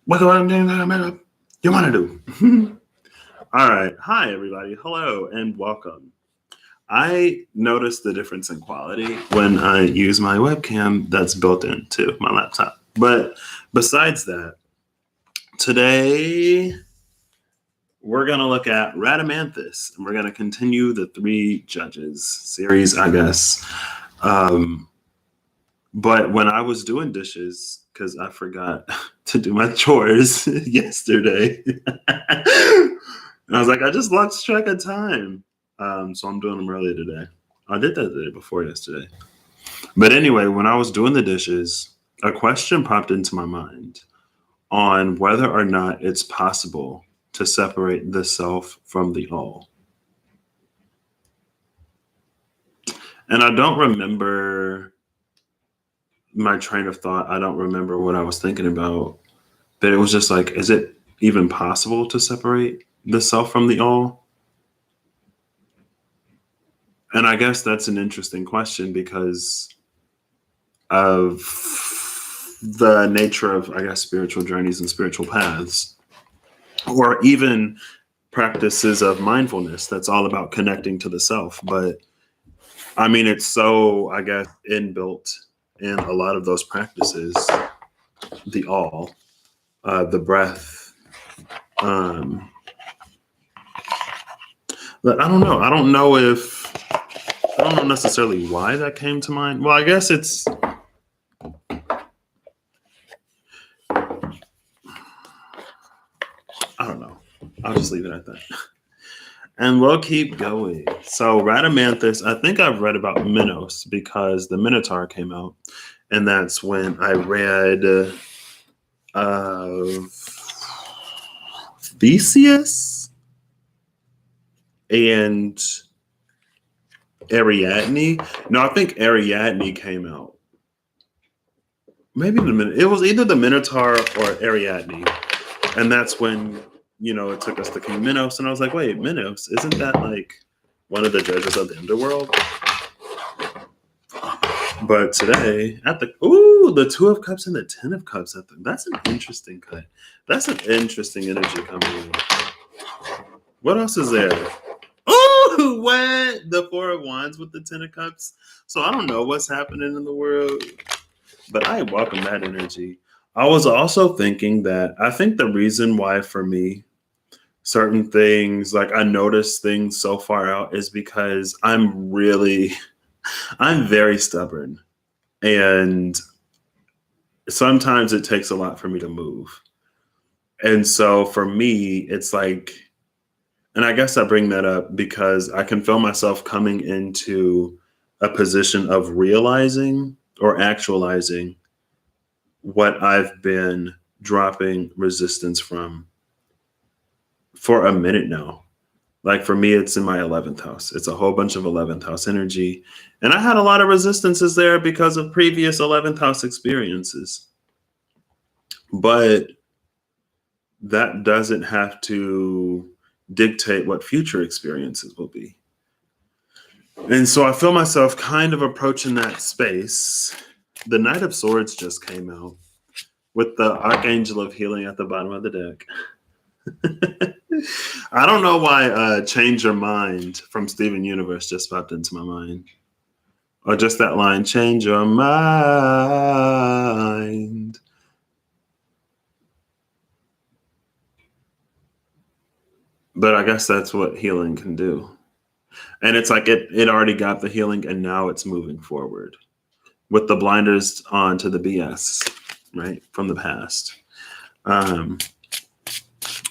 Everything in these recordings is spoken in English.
What do I do? You want to do? All right. Hi, everybody. Hello and welcome. I noticed the difference in quality when I use my webcam that's built into my laptop. But besides that, today we're going to look at Rhadamanthus and we're going to continue the Three Judges series, I guess. But when I was doing dishes, because I forgot to do my chores yesterday, and I was like, I just lost track of time. So I'm doing them early today. I did that the day before yesterday. But anyway, when I was doing the dishes, a question popped into my mind on whether or not it's possible to separate the self from the all. And I don't remember my train of thought. I don't remember what I was thinking about, but it was just like, is it even possible to separate the self from the all? And I guess that's an interesting question because of the nature of, I guess, spiritual journeys and spiritual paths, or even practices of mindfulness that's all about connecting to the self. But I mean, it's so, I guess, inbuilt in a lot of those practices, the all, the breath. But I don't know. I don't know necessarily why that came to mind. Well, I guess it's, I don't know. I'll just leave it at that. And we'll keep going. So Rhadamanthus, I think I've read about Minos because the Minotaur came out. And that's when I read Theseus and Ariadne. No, I think Ariadne came out. Maybe it was either the Minotaur or Ariadne. And that's when, it took us to King Minos. And I was like, wait, Minos, isn't that like one of the judges of the underworld? But today, the Two of Cups and the Ten of Cups. That's an interesting cut. That's an interesting energy coming in. What else is there? Oh, what? The Four of Wands with the Ten of Cups. So I don't know what's happening in the world, but I welcome that energy. I was also thinking that I think the reason why for me, certain things, like I notice things so far out is because I'm very stubborn. And sometimes it takes a lot for me to move. And so for me, it's like, and I guess I bring that up because I can feel myself coming into a position of realizing or actualizing what I've been dropping resistance from for a minute now. Like for me, it's in my 11th house. It's a whole bunch of 11th house energy. And I had a lot of resistances there because of previous 11th house experiences. But that doesn't have to dictate what future experiences will be. And so I feel myself kind of approaching that space. The Knight of Swords just came out with the Archangel of Healing at the bottom of the deck. I don't know why Change Your Mind from Steven Universe just popped into my mind. Or just that line, change your mind. But I guess that's what healing can do. And it's like it already got the healing and now it's moving forward with the blinders on to the BS, right, from the past.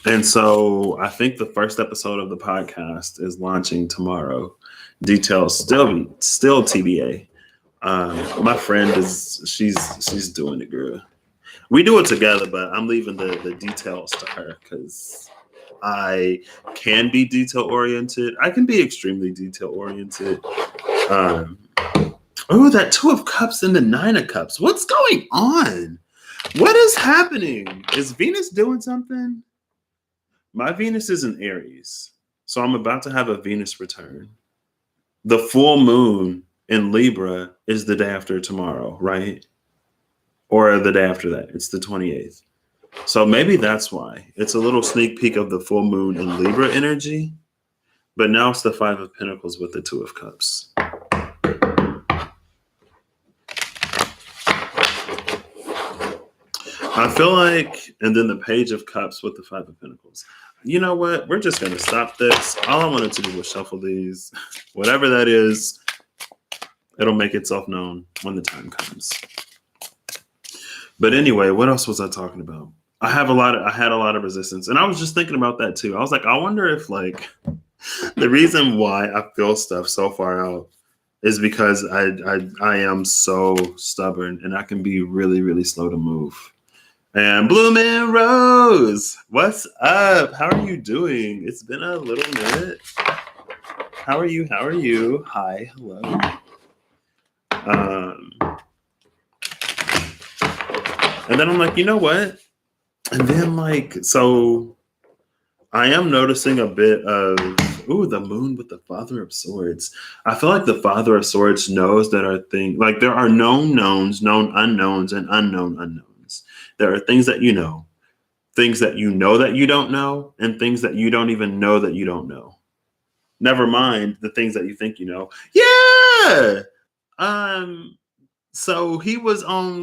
And so I think the first episode of the podcast is launching tomorrow. Details still TBA. My friend she's doing it, girl. We do it together, but I'm leaving the details to her because I can be detail oriented. I can be extremely detail oriented. That Two of Cups and the Nine of Cups. What's going on? What is happening? Is Venus doing something? My Venus is in Aries, so I'm about to have a Venus return. The full moon in Libra is the day after tomorrow, right? Or the day after that. It's the 28th. So maybe that's why. It's a little sneak peek of the full moon in Libra energy, but now it's the Five of Pentacles with the Two of Cups. I feel like, and then the Page of Cups with the Five of Pentacles. You know what? We're just going to stop this. All I wanted to do was shuffle these. Whatever that is, it'll make itself known when the time comes. But anyway, what else was I talking about? I had a lot of resistance. And I was just thinking about that too. I was like, I wonder if like the reason why I feel stuff so far out is because I am so stubborn and I can be really, really slow to move. And Bloomin' Rose, what's up? How are you doing? It's been a little minute. How are you? How are you? Hi, hello. And then I'm like, you know what? And then like, so I am noticing a bit of, the moon with the Father of Swords. I feel like the Father of Swords knows that are things, like there are known knowns, known unknowns, and unknown unknowns. There are things that you know that you don't know, and things that you don't even know that you don't know. Never mind the things that you think you know. Yeah! So he was on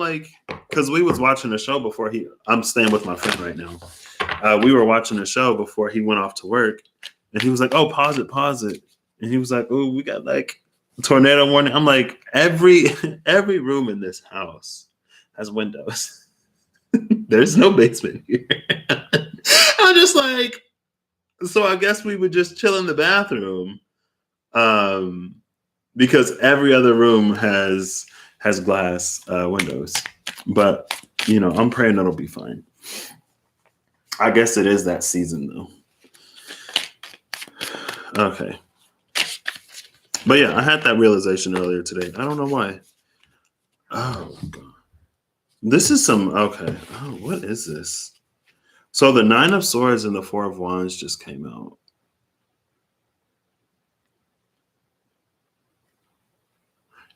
because we was watching a show before I'm staying with my friend right now. We were watching a show before he went off to work, and he was like, oh, pause it. And he was like, oh, we got like tornado warning. I'm like, every room in this house has windows. There's no basement here. I'm just like, so I guess we would just chill in the bathroom. Because every other room has glass windows. But, I'm praying it'll be fine. I guess it is that season, though. Okay. But yeah, I had that realization earlier today. I don't know why. Oh, God. This is okay. Oh, what is this? So the Nine of Swords and the Four of Wands just came out.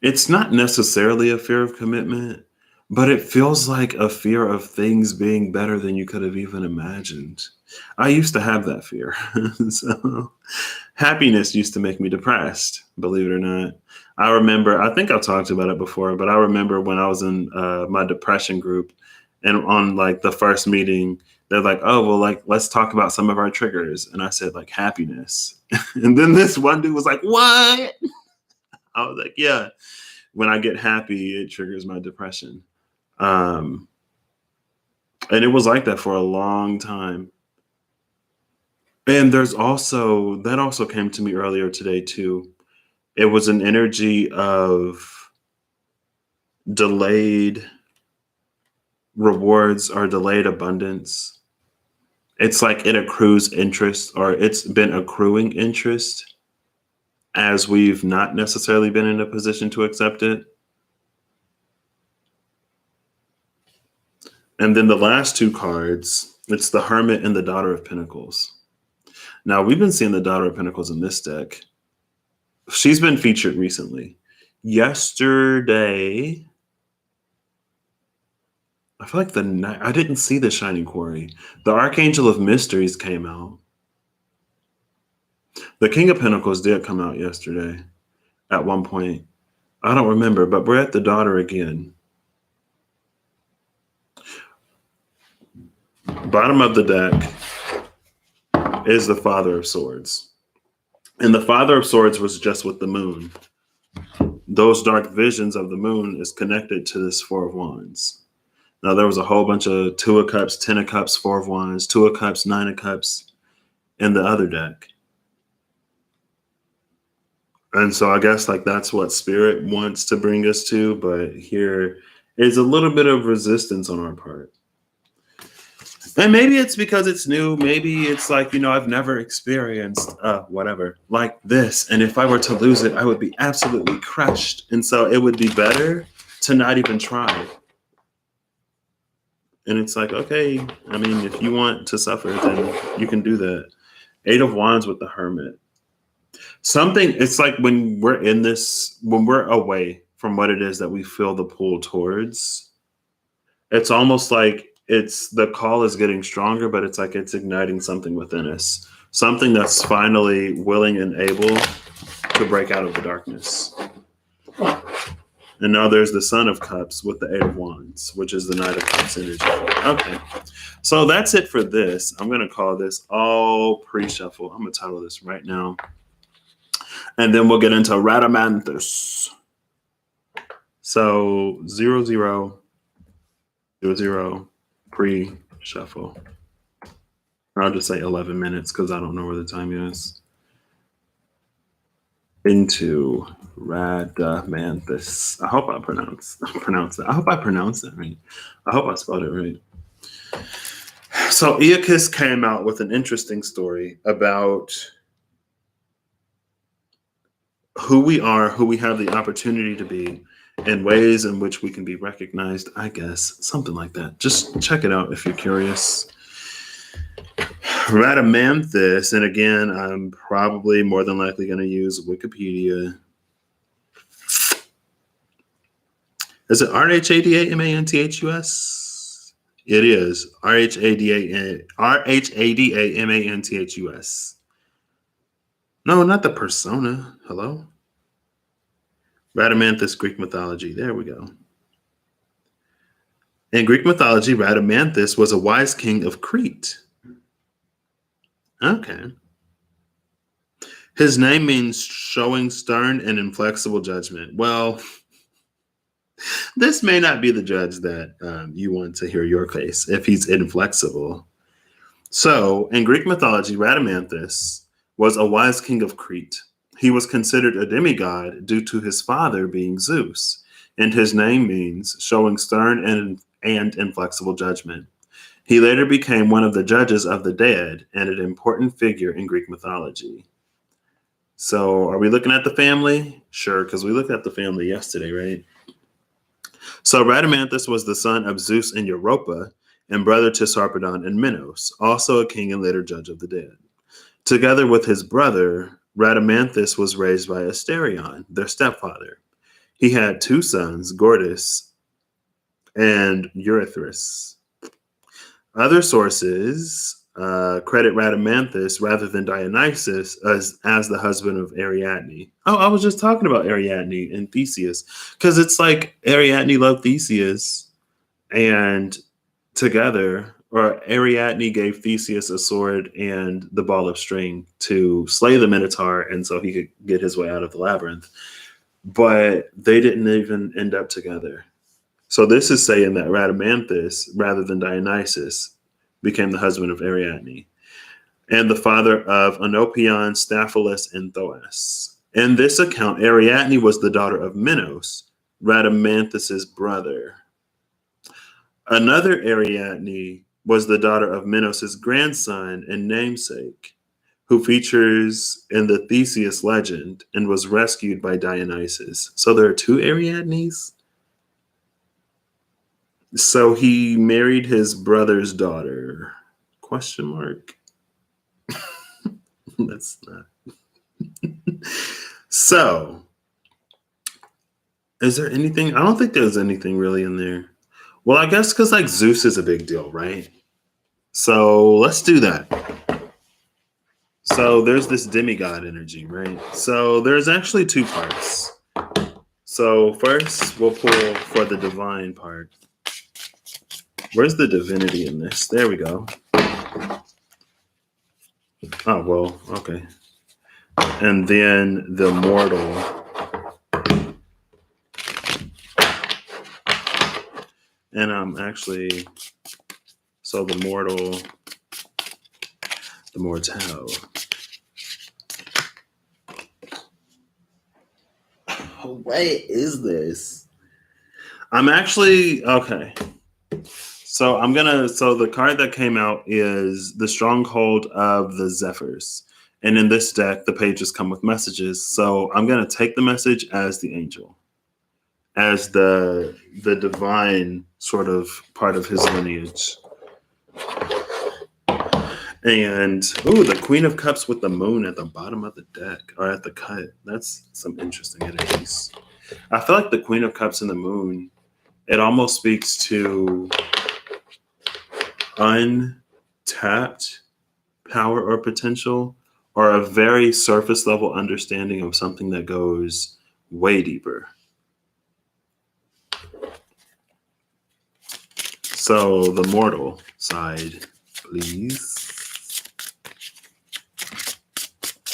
It's not necessarily a fear of commitment, but it feels like a fear of things being better than you could have even imagined. I used to have that fear. So happiness used to make me depressed, believe it or not. I think I've talked about it before, but I remember when I was in my depression group, and on like the first meeting, they're like, oh, well, like, let's talk about some of our triggers. And I said like happiness. And then this one dude was like, what? I was like, yeah, when I get happy, it triggers my depression. And it was like that for a long time. And that also came to me earlier today too. It was an energy of delayed rewards or delayed abundance. It's like it accrues interest, or it's been accruing interest as we've not necessarily been in a position to accept it. And then the last two cards, it's the Hermit and the Daughter of Pentacles. Now, we've been seeing the Daughter of Pentacles in this deck. She's been featured recently. Yesterday, I feel like I didn't see the Shining Quarry. The Archangel of Mysteries came out. The King of Pentacles did come out yesterday at one point. I don't remember, but we're at the Daughter again. Bottom of the deck is the Father of Swords. And the Father of Swords was just with the moon. Those dark visions of the moon is connected to this Four of Wands. Now, there was a whole bunch of Two of Cups, Ten of Cups, Four of Wands, Two of Cups, Nine of Cups in the other deck. And so I guess like that's what Spirit wants to bring us to. But here is a little bit of resistance on our part. And maybe it's because it's new. Maybe it's like, I've never experienced whatever like this. And if I were to lose it, I would be absolutely crushed. And so it would be better to not even try. And it's like, okay, I mean, if you want to suffer, then you can do that. Eight of Wands with the Hermit. It's like when we're away from what it is that we feel the pull towards, it's almost like it's the call is getting stronger, but it's like it's igniting something within us, something that's finally willing and able to break out of the darkness. And now there's the Son of Cups with the Eight of Wands, which is the Knight of Cups energy. Okay. So that's it for this. I'm going to call this all pre-shuffle. I'm going to title this right now. And then we'll get into Rhadamanthus. So 0000 pre-shuffle. I'll just say 11 minutes because I don't know where the time is. Into Rhadamanthus. I hope I pronounced that. I hope I pronounced that right. I hope I spelled it right. So Iacus came out with an interesting story about who we are, who we have the opportunity to be, and ways in which we can be recognized, I guess, something like that. Just check it out if you're curious. Rhadamanthus, and again, I'm probably more than likely going to use Wikipedia. Is it Rhadamanthus? It is Rhadamanthus. No, not the persona. Hello? Rhadamanthus, Greek mythology. There we go. In Greek mythology, Rhadamanthus was a wise king of Crete. Okay. His name means showing stern and inflexible judgment. Well, this may not be the judge that you want to hear your case if he's inflexible. So, in Greek mythology, Rhadamanthus was a wise king of Crete. He was considered a demigod due to his father being Zeus, and his name means showing stern and inflexible judgment. He later became one of the judges of the dead and an important figure in Greek mythology. So are we looking at the family? Sure, because we looked at the family yesterday, right? So Rhadamanthus was the son of Zeus and Europa and brother to Sarpedon and Minos, also a king and later judge of the dead. Together with his brother, Rhadamanthus was raised by Asterion, their stepfather. He had two sons, Gortys and Eurythus. Other sources credit Rhadamanthus rather than Dionysus as the husband of Ariadne. Oh, I was just talking about Ariadne and Theseus because it's like Ariadne loved Theseus, and together, or Ariadne gave Theseus a sword and the ball of string to slay the Minotaur, and so he could get his way out of the labyrinth. But they didn't even end up together. So this is saying that Rhadamanthus, rather than Dionysus, became the husband of Ariadne and the father of Oenopion, Staphylos, and Thoas. In this account, Ariadne was the daughter of Minos, Rhadamanthus's brother. Another Ariadne was the daughter of Minos' grandson and namesake, who features in the Theseus legend and was rescued by Dionysus. So there are two Ariadnes? So he married his brother's daughter? Question mark. That's not. So, is there anything? I don't think there's anything really in there. Well, I guess because like Zeus is a big deal, right? So let's do that. So there's this demigod energy, right? So there's actually two parts. So first we'll pull for the divine part. Where's the divinity in this? There we go. Oh, well, okay. And then the mortal. And actually, so the mortal, the mortal. What is this? I'm actually, okay. So so the card that came out is the Stronghold of the Zephyrs. And in this deck, the pages come with messages. So I'm going to take the message as the angel, as the divine sort of part of his lineage. And, ooh, the Queen of Cups with the moon at the bottom of the deck, or at the cut. That's some interesting energies. I feel like the Queen of Cups and the moon, it almost speaks to untapped power or potential, or a very surface level understanding of something that goes way deeper. So the mortal side, please.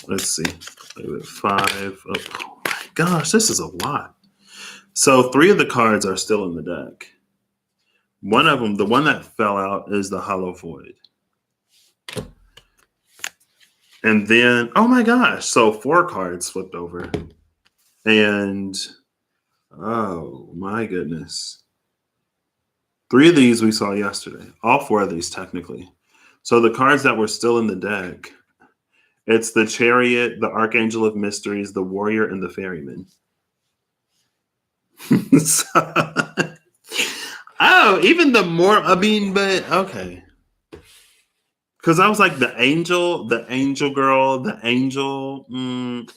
Let's see. 5. Oh my gosh, this is a lot. So 3 of the cards are still in the deck. One of them, the one that fell out, is the Hollow Void. And then, oh my gosh, so 4 cards flipped over. And, oh my goodness. 3 of these we saw yesterday. All 4 of these, technically. So the cards that were still in the deck, it's the Chariot, the Archangel of Mysteries, the Warrior, and the Ferryman. So, oh, even the more, I mean, but okay. Because I was like the angel girl, the angel.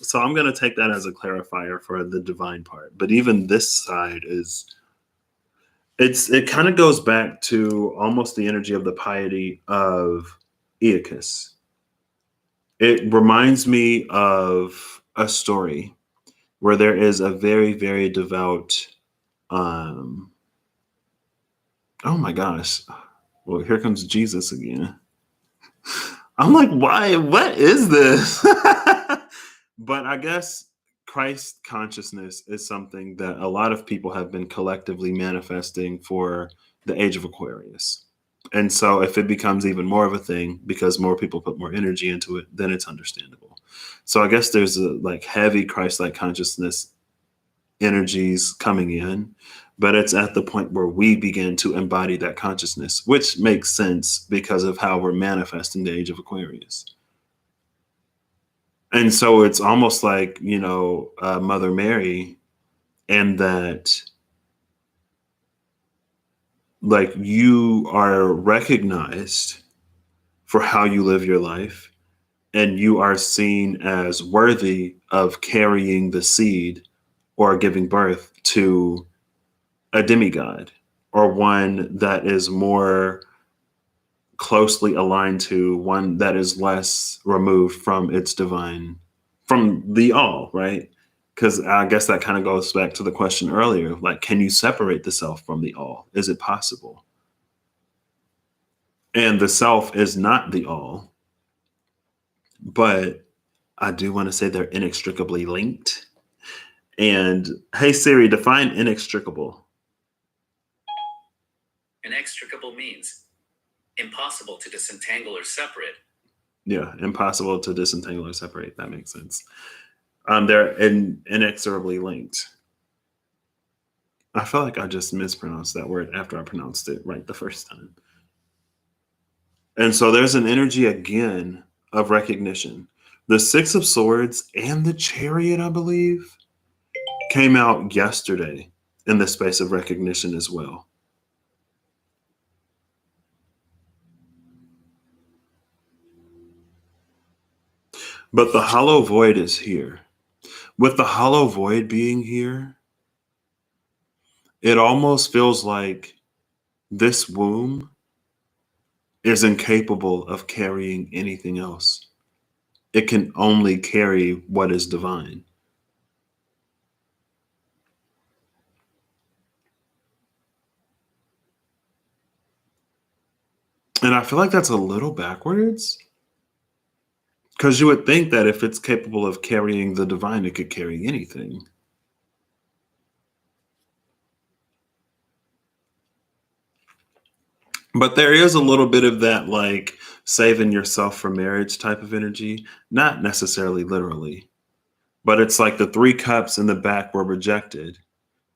So I'm going to take that as a clarifier for the divine part. But even this side is, it kind of goes back to almost the energy of the piety of Aeacus. It reminds me of a story where there is a very, very devout, oh my gosh. Well, here comes Jesus again. I'm like, why? What is this? But I guess Christ consciousness is something that a lot of people have been collectively manifesting for the age of Aquarius. And so if it becomes even more of a thing because more people put more energy into it, then it's understandable. So I guess there's a like heavy Christ-like consciousness energies coming in, but it's at the point where we begin to embody that consciousness, which makes sense because of how we're manifesting the age of Aquarius. And so it's almost like, Mother Mary, and that like you are recognized for how you live your life, and you are seen as worthy of carrying the seed or giving birth to a demigod, or one that is more closely aligned to one that is less removed from its divine, from the all, right? Because I guess that kind of goes back to the question earlier, like, can you separate the self from the all? Is it possible? And the self is not the all, but I do want to say they're inextricably linked. And hey Siri, define inextricable. Inextricable means impossible to disentangle or separate. Yeah, impossible to disentangle or separate. That makes sense. They're inexorably linked. I feel like I just mispronounced that word after I pronounced it right the first time. And so there's an energy again of recognition. The 6 of Swords and the Chariot, I believe, came out yesterday in the space of recognition as well. But the Hollow Void is here. With the Hollow Void being here, it almost feels like this womb is incapable of carrying anything else. It can only carry what is divine. And I feel like that's a little backwards, because you would think that if it's capable of carrying the divine, it could carry anything. But there is a little bit of that, like, saving yourself for marriage type of energy, not necessarily literally, but it's like the 3 cups in the back were rejected.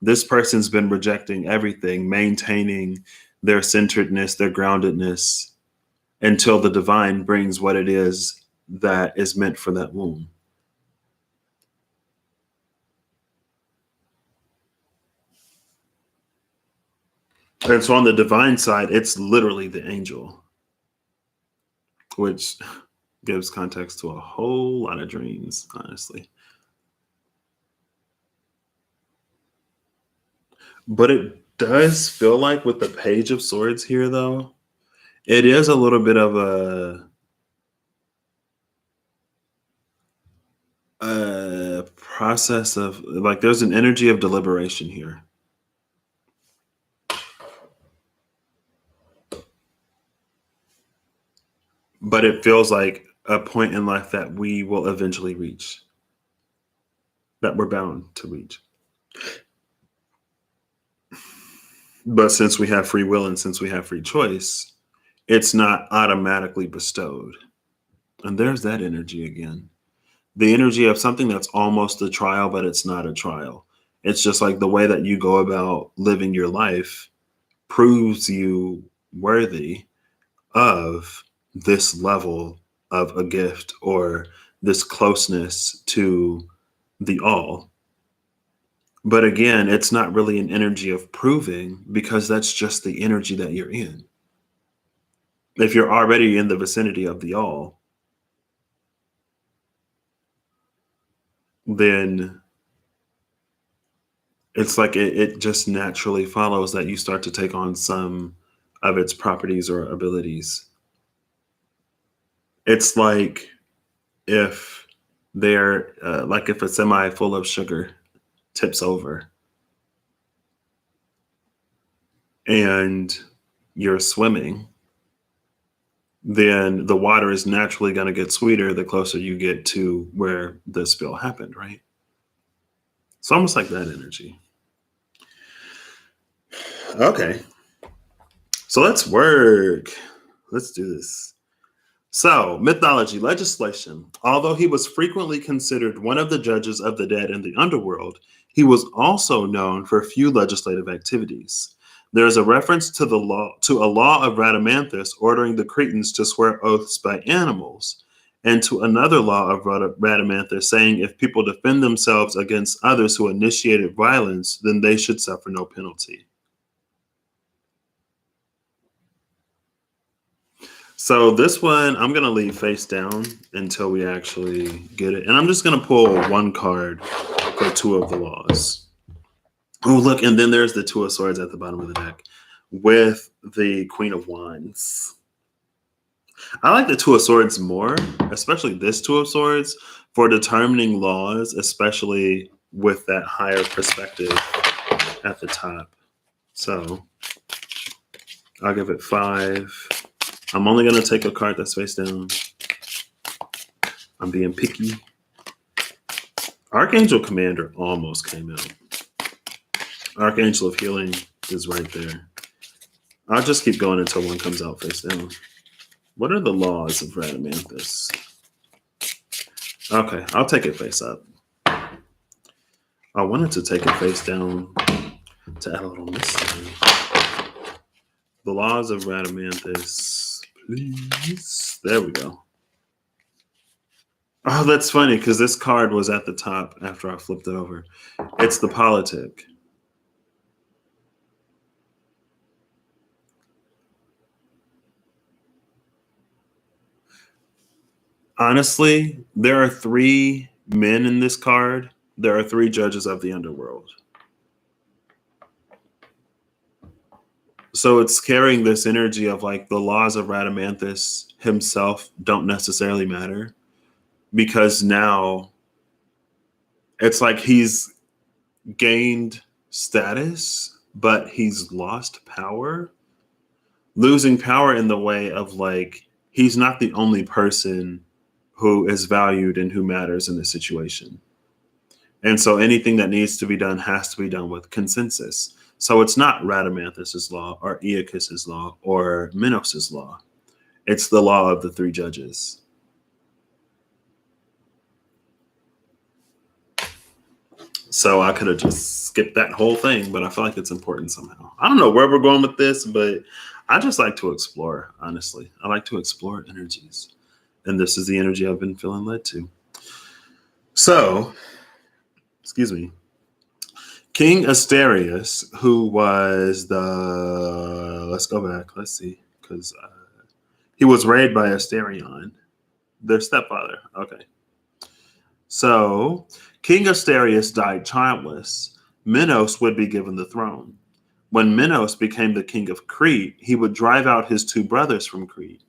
This person's been rejecting everything, maintaining their centeredness, their groundedness, until the divine brings what it is that is meant for that womb. And so on the divine side, it's literally the angel, which gives context to a whole lot of dreams, honestly. But it does feel like with the Page of Swords here, though, It is a little bit of a process of like there's an energy of deliberation here. But it feels like a point in life that we will eventually reach, that we're bound to reach. But since we have free will and since we have free choice, it's not automatically bestowed. And there's that energy again. The energy of something that's almost a trial, but it's not a trial. It's just like the way that you go about living your life proves you worthy of this level of a gift or this closeness to the all. But again, it's not really an energy of proving because that's just the energy that you're in. If you're already in the vicinity of the all, then it's like it just naturally follows that you start to take on some of its properties or abilities. It's like if they're like if a semi full of sugar tips over and you're swimming, then the water is naturally going to get sweeter the closer you get to where the spill happened, right? It's almost like that energy. Okay. So let's work. Let's do this. So, mythology, legislation. Although he was frequently considered one of the judges of the dead in the underworld, he was also known for few legislative activities. There is a reference to a law of Rhadamanthus ordering the Cretans to swear oaths by animals, and to another law of Rhadamanthus saying if people defend themselves against others who initiated violence, then they should suffer no penalty. So this one, I'm going to leave face down until we actually get it. And I'm just going to pull one card for two of the laws. Oh, look. And then there's the Two of Swords at the bottom of the deck with the Queen of Wands. I like the Two of Swords more, especially this Two of Swords, for determining laws, especially with that higher perspective at the top. So I'll give it 5. I'm only going to take a card that's face down. I'm being picky. Archangel Commander almost came out. Archangel of Healing is right there. I'll just keep going until one comes out face down. What are the laws of Rhadamanthus? Okay, I'll take it face up. I wanted to take it face down to add a little mystery. The laws of Rhadamanthus, please. There we go. Oh, that's funny because this card was at the top after I flipped it over. It's the politic. Honestly, there are 3 men in this card. There are 3 judges of the underworld. So it's carrying this energy of like the laws of Rhadamanthus himself don't necessarily matter because now it's like he's gained status, but he's lost power. Losing power in the way of like he's not the only person who is valued and who matters in the situation. And so anything that needs to be done has to be done with consensus. So it's not Rhadamanthus's law or Aeacus's law or Minos's law. It's the law of the 3 judges. So I could have just skipped that whole thing, but I feel like it's important somehow. I don't know where we're going with this, but I just like to explore, honestly. I like to explore energies. And this is the energy I've been feeling led to. So, excuse me. King Asterius, who was let's go back, let's see, because he was raised by Asterion, their stepfather. Okay. So, King Asterius died childless. Minos would be given the throne. When Minos became the king of Crete, he would drive out his two brothers from Crete.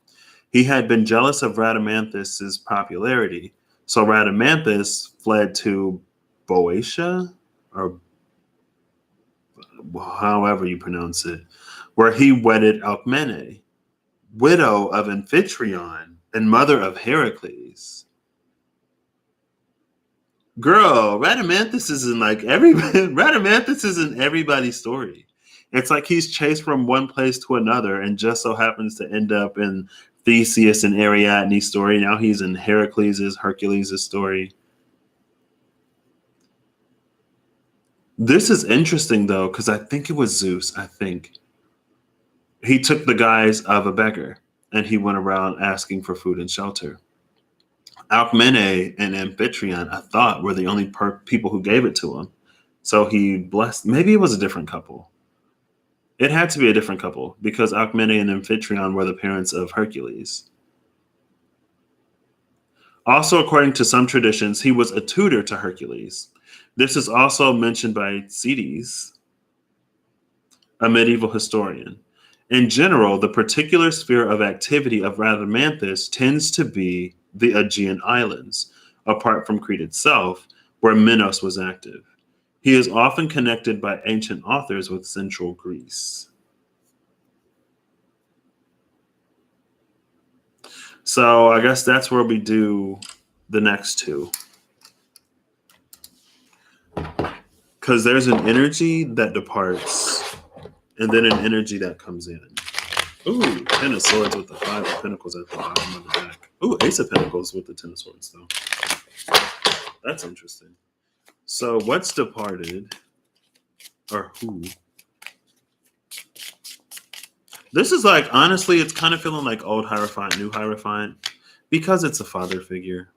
He had been jealous of Rhadamanthus's popularity, so Rhadamanthus fled to Boeotia, or however you pronounce it, where he wedded Alcmene, widow of Amphitryon and mother of Heracles. Girl, Rhadamanthus is in like every Rhadamanthus is in everybody's story. It's like he's chased from one place to another and just so happens to end up in Theseus and Ariadne's story. Now he's in Hercules' story. This is interesting though, because I think it was Zeus. I think he took the guise of a beggar and he went around asking for food and shelter. Alcmene and Amphitryon, I thought, were the only people who gave it to him. So he blessed. Maybe it was a different couple. It had to be a different couple because Alcmene and Amphitryon were the parents of Hercules. Also, according to some traditions, he was a tutor to Hercules. This is also mentioned by Cetes, a medieval historian. In general, the particular sphere of activity of Rhadamanthus tends to be the Aegean Islands, apart from Crete itself, where Minos was active. He is often connected by ancient authors with central Greece. So I guess that's where we do the next two. Because there's an energy that departs and then an energy that comes in. Ooh, 10 of swords with the 5 of pentacles at the bottom of the deck. Ooh, ace of pentacles with the 10 of swords, though. That's interesting. So what's departed? Or who? This is like, honestly, it's kind of feeling like old Hierophant, new Hierophant, because it's a father figure.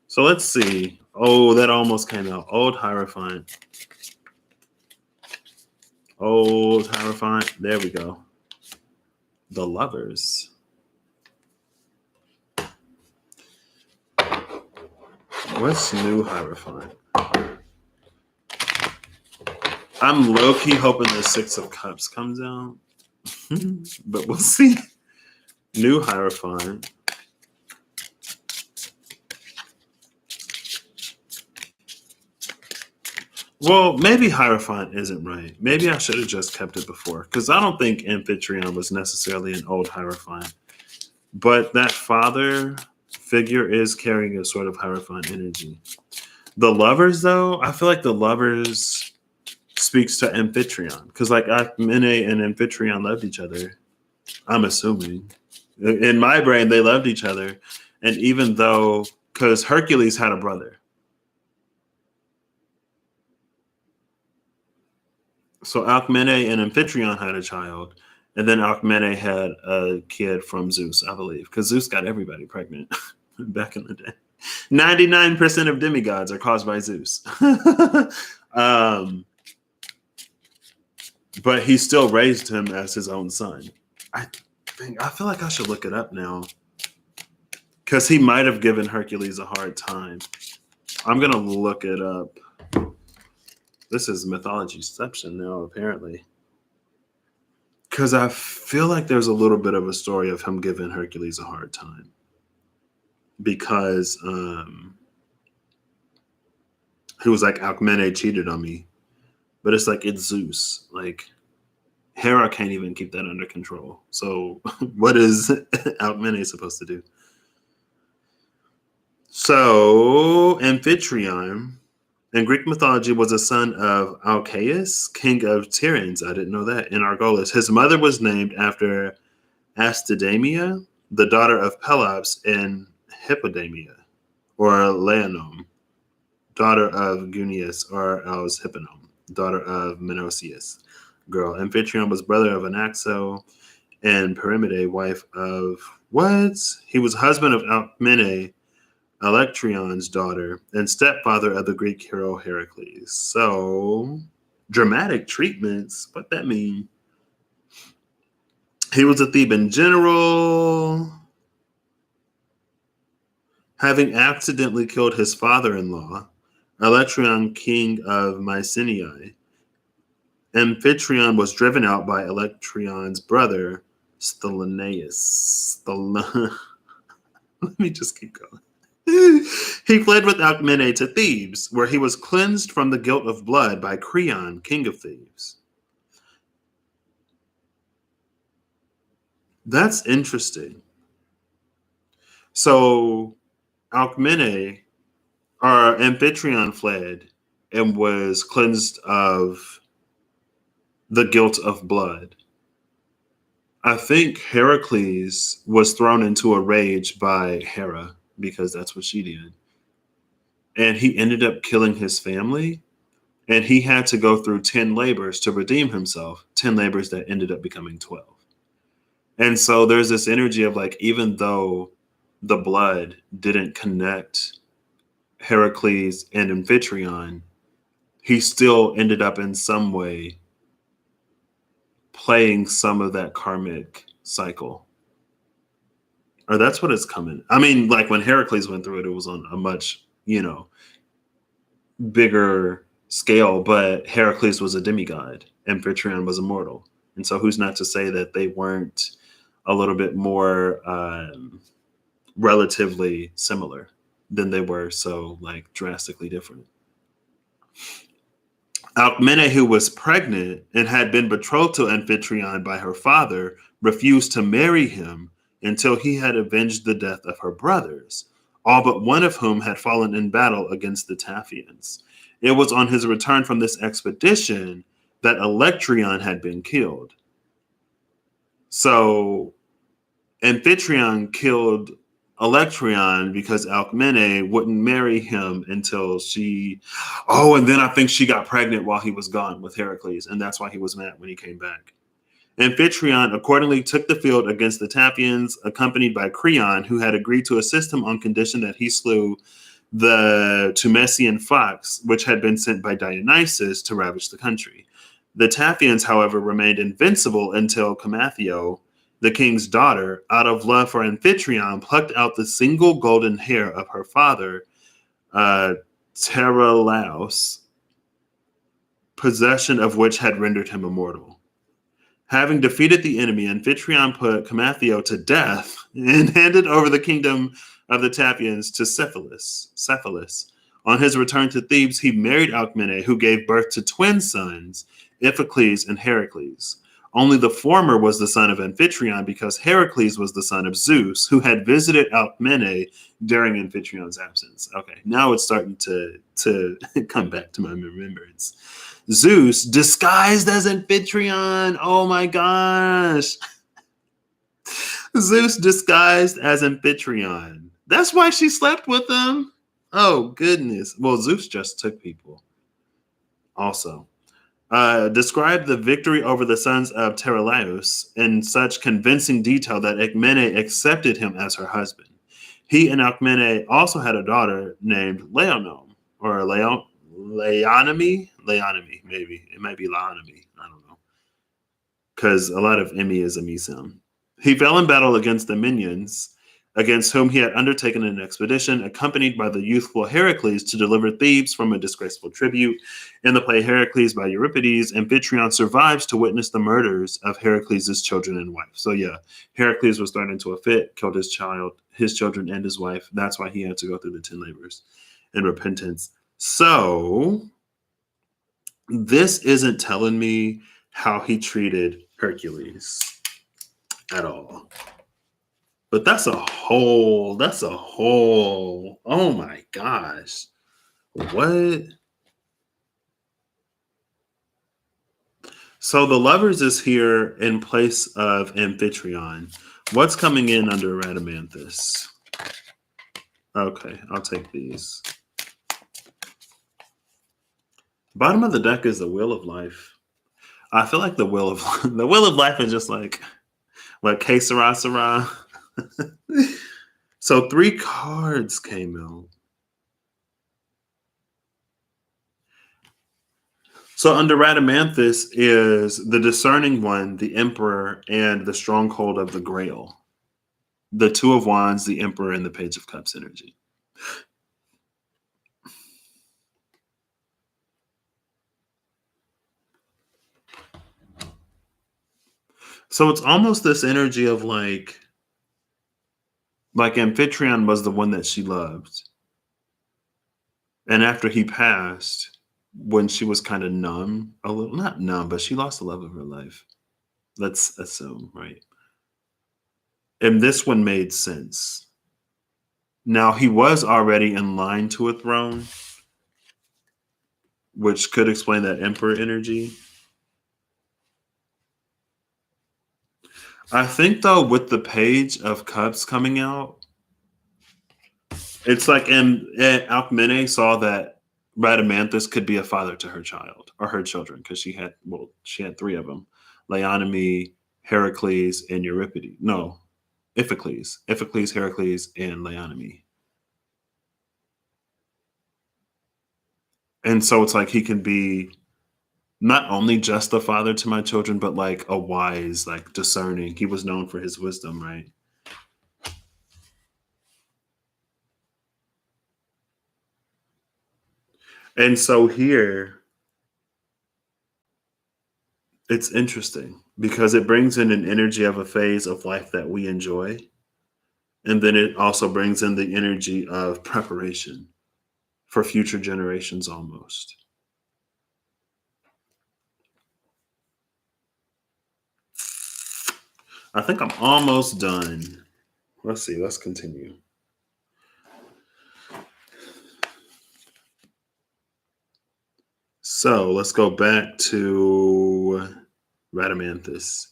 So let's see. Oh, that almost came out. Old Hierophant. Old Hierophant. There we go. The Lovers. What's new Hierophant? I'm low-key hoping the 6 of Cups comes out. But we'll see. New Hierophant. Well, maybe Hierophant isn't right. Maybe I should have just kept it before. Because I don't think Amphitryon was necessarily an old Hierophant. But that father figure is carrying a sort of Hierophant energy. The Lovers, though, I feel like the Lovers speaks to Amphitryon. Because like Alcmene and Amphitryon loved each other. I'm assuming. In my brain, they loved each other. And even though, because Hercules had a brother. So Alcmene and Amphitryon had a child. And then Alcmene had a kid from Zeus, I believe. Because Zeus got everybody pregnant back in the day. 99% of demigods are caused by Zeus. But he still raised him as his own son. I feel like I should look it up now. Because he might have given Hercules a hard time. I'm going to look it up. This is mythologyception now, apparently. Because I feel like there's a little bit of a story of him giving Hercules a hard time. Because he was like, Alcmene cheated on me. But it's like, it's Zeus. Like, Hera can't even keep that under control. So what is Alcmene supposed to do? So Amphitryon in Greek mythology was a son of Alcaeus, king of Tiryns. I didn't know that. In Argolis. His mother was named after Astidamia, the daughter of Pelops, and Hippodamia, or Laonom, daughter of Gunius, or else Hipponym, daughter of Menocius. Girl. Amphitryon was brother of Anaxo and Perimede, wife of what? He was husband of Alcmene, Electryon's daughter, and stepfather of the Greek hero Heracles. So, dramatic treatments. What that mean? He was a Theban general, having accidentally killed his father-in-law, Electryon, king of Mycenae, Amphitryon was driven out by Electryon's brother, Sthenelus. Let me just keep going. He fled with Alcmene to Thebes, where he was cleansed from the guilt of blood by Creon, king of Thebes. That's interesting. So Alcmene, or Amphitryon, fled and was cleansed of the guilt of blood. I think Heracles was thrown into a rage by Hera because that's what she did. And he ended up killing his family. And he had to go through 10 labors to redeem himself, 10 labors that ended up becoming 12. And so there's this energy of like, even though the blood didn't connect Heracles and Amphitryon, he still ended up in some way playing some of that karmic cycle. Or that's what it's coming. I mean, like when Heracles went through it, it was on a much, bigger scale, but Heracles was a demigod, Amphitryon was immortal. And so who's not to say that they weren't a little bit more relatively similar than they were so like drastically different. Alcmene, who was pregnant and had been betrothed to Amphitryon by her father, refused to marry him until he had avenged the death of her brothers, all but one of whom had fallen in battle against the Taphians. It was on his return from this expedition that Electryon had been killed. So Amphitryon killed Electryon because Alcmene wouldn't marry him until she... Oh, and then I think she got pregnant while he was gone with Heracles, and that's why he was mad when he came back. Amphitryon accordingly took the field against the Taphians, accompanied by Creon, who had agreed to assist him on condition that he slew the Tumesian fox, which had been sent by Dionysus to ravage the country. The Taphians, however, remained invincible until Camathio, the king's daughter, out of love for Amphitryon, plucked out the single golden hair of her father, Teralaus, possession of which had rendered him immortal. Having defeated the enemy, Amphitryon put Camathio to death and handed over the kingdom of the Taphians to Cephalus. On his return to Thebes, he married Alcmene, who gave birth to twin sons, Iphicles and Heracles. Only the former was the son of Amphitryon because Heracles was the son of Zeus, who had visited Alcmene during Amphitryon's absence. Okay, now it's starting to come back to my remembrance. Zeus, disguised as Amphitryon. Oh my gosh. Zeus disguised as Amphitryon. That's why she slept with him. Oh, goodness. Well, Zeus just took people. Also, described the victory over the sons of Teralaus in such convincing detail that Alcmene accepted him as her husband. He and Alcmene also had a daughter named Leonome, or Leonomy, maybe. It might be Leonomy. I don't know. Because a lot of Emmy is a me sound. He fell in battle against the Minions, against whom he had undertaken an expedition, accompanied by the youthful Heracles to deliver Thebes from a disgraceful tribute. In the play Heracles by Euripides, Amphitryon survives to witness the murders of Heracles' children and wife. So yeah, Heracles was thrown into a fit, killed his children, and his wife. That's why he had to go through the 10 labors in repentance. So this isn't telling me how he treated Hercules at all. But that's a whole, oh my gosh. What? So the lovers is here in place of Amphitryon. What's coming in under Rhadamanthus? Okay, I'll take these. Bottom of the deck is the Wheel of Life. I feel like the Wheel of Life is just like Que Sera Sera. So 3 cards came out. So under Rhadamanthus is the Discerning One, the Emperor, and the Stronghold of the Grail. The 2 of Wands, the Emperor, and the Page of Cups energy. So it's almost this energy of like Amphitryon was the one that she loved. And after he passed, when she was kind of numb, a little, not numb, but she lost the love of her life. Let's assume, right? And this one made sense. Now, he was already in line to a throne, which could explain that emperor energy. I think, though, with the Page of Cups coming out, it's like Alcmene saw that Rhadamanthus could be a father to her child or her children because she had three of them: Laonomy, Heracles, and Euripides. No, Iphicles, Heracles, and Laonomy. And so it's like he can be not only just a father to my children, but like a wise, like discerning. He was known for his wisdom, right? And so here, it's interesting because it brings in an energy of a phase of life that we enjoy. And then it also brings in the energy of preparation for future generations almost. I think I'm almost done. Let's see, let's continue. So let's go back to Rhadamanthus.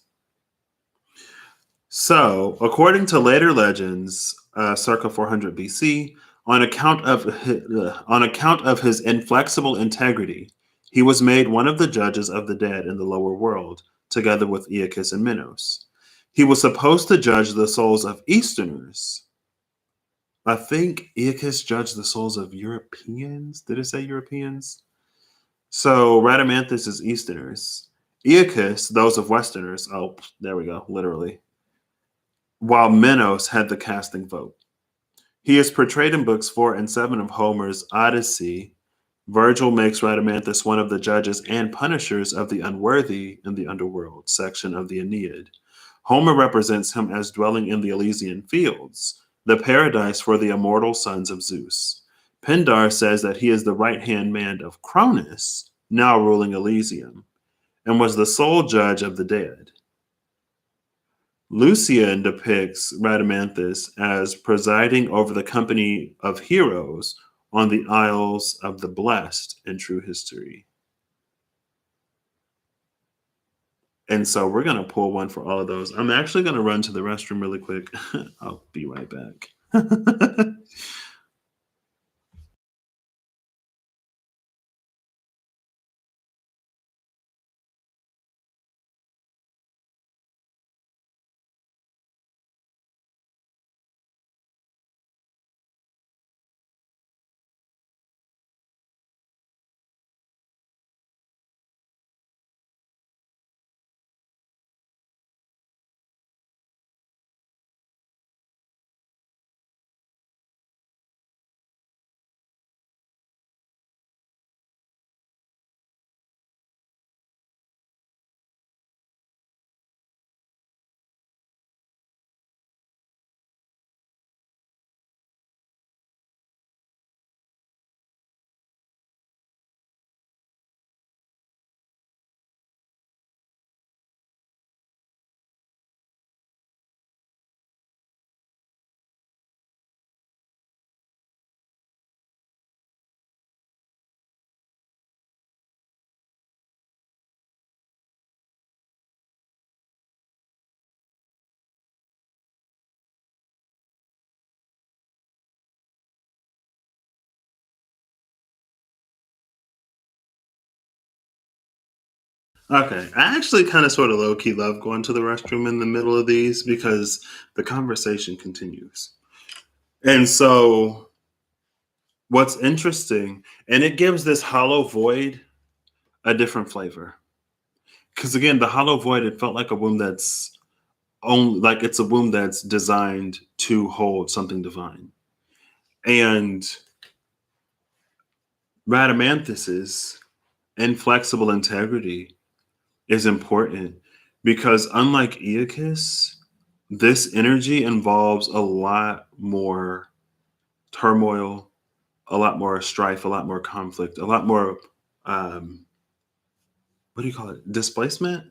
So, according to later legends, circa 400 BC, on account of his inflexible integrity, he was made one of the judges of the dead in the lower world, together with Aeacus and Minos. He was supposed to judge the souls of Easterners. I think Aeacus judged the souls of Europeans. Did it say Europeans? So Rhadamanthus is Easterners. Aeacus, those of Westerners. Oh, there we go, literally. While Minos had the casting vote. He is portrayed in books 4 and 7 of Homer's Odyssey. Virgil makes Rhadamanthus one of the judges and punishers of the unworthy in the underworld section of the Aeneid. Homer represents him as dwelling in the Elysian fields, the paradise for the immortal sons of Zeus. Pindar says that he is the right-hand man of Cronus, now ruling Elysium, and was the sole judge of the dead. Lucian depicts Rhadamanthus as presiding over the company of heroes on the Isles of the Blessed in true history. And so we're going to pull one for all of those. I'm actually going to run to the restroom really quick. I'll be right back. Okay. I actually kind of sort of low key love going to the restroom in the middle of these because the conversation continues. And so what's interesting, and it gives this hollow void a different flavor. Because again, the hollow void, it felt like a womb that's only like it's a womb that's designed to hold something divine. And Rhadamanthus's inflexible integrity is important Because unlike Iacus, this energy involves a lot more turmoil, a lot more strife, a lot more conflict, a lot more um, what do you call it? Displacement.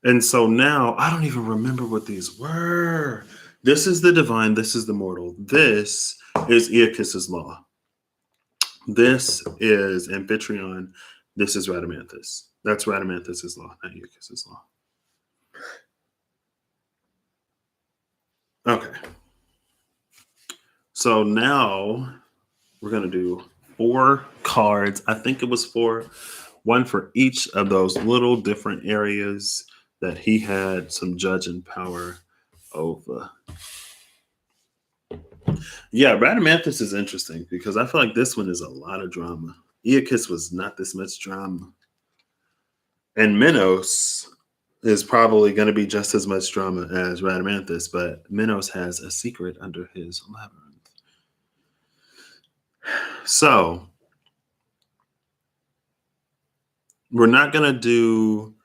And so now I don't even remember what these were. This is the divine, this is the mortal. This is Iacus's law. This is Amphitryon. This is Rhadamanthus. That's Rhadamanthus's law, not Iacus's law. Okay. So now we're going to do 4 cards. I think it was 4, one for each of those little different areas that he had some judging power over. Yeah, Rhadamanthus is interesting because I feel like this one is a lot of drama. Iacus was not this much drama. And Minos is probably going to be just as much drama as Rhadamanthus, but Minos has a secret under his labyrinth. So we're not going to do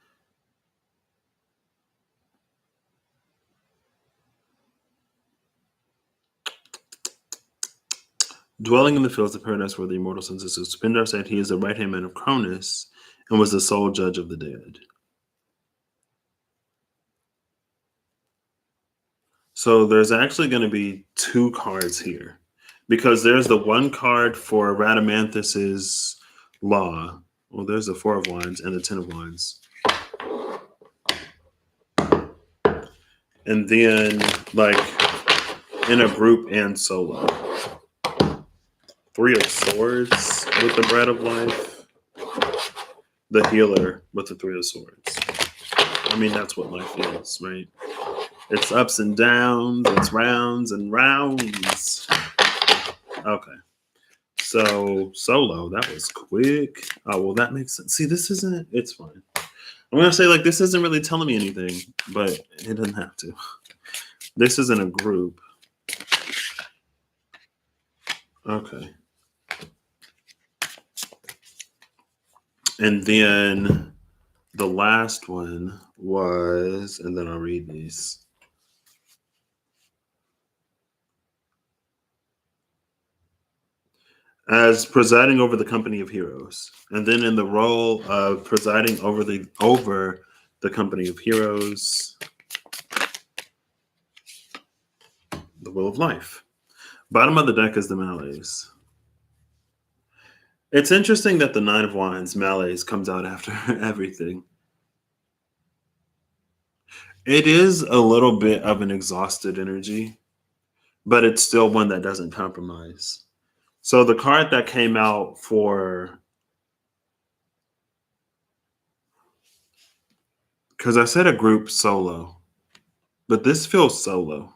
dwelling in the fields of paradise where the immortal senses. Pindar said he is the right-hand man of Cronus and was the sole judge of the dead. So there's actually going to be 2 cards here because there's the one card for Rhadamanthus's law. Well, there's the 4 of Wands and the 10 of Wands. And then, like, in a group and solo. 3 of Swords with the Bread of Life. The Healer with the 3 of Swords. I mean, that's what life is, right? It's ups and downs, it's rounds and rounds. Okay. So, solo, that was quick. Oh, well, that makes sense. See, this isn't, it's fine. I'm going to say, like, this isn't really telling me anything, but it doesn't have to. This isn't a group. Okay. And then the last one was, and then I'll read these. As presiding over the company of heroes. And then in the role of presiding over the company of heroes, the will of life. Bottom of the deck is the malaise. It's interesting that the 9 of Wands malaise comes out after everything. It is a little bit of an exhausted energy, but it's still one that doesn't compromise. So the card that came out for, because I said a group solo, but this feels solo.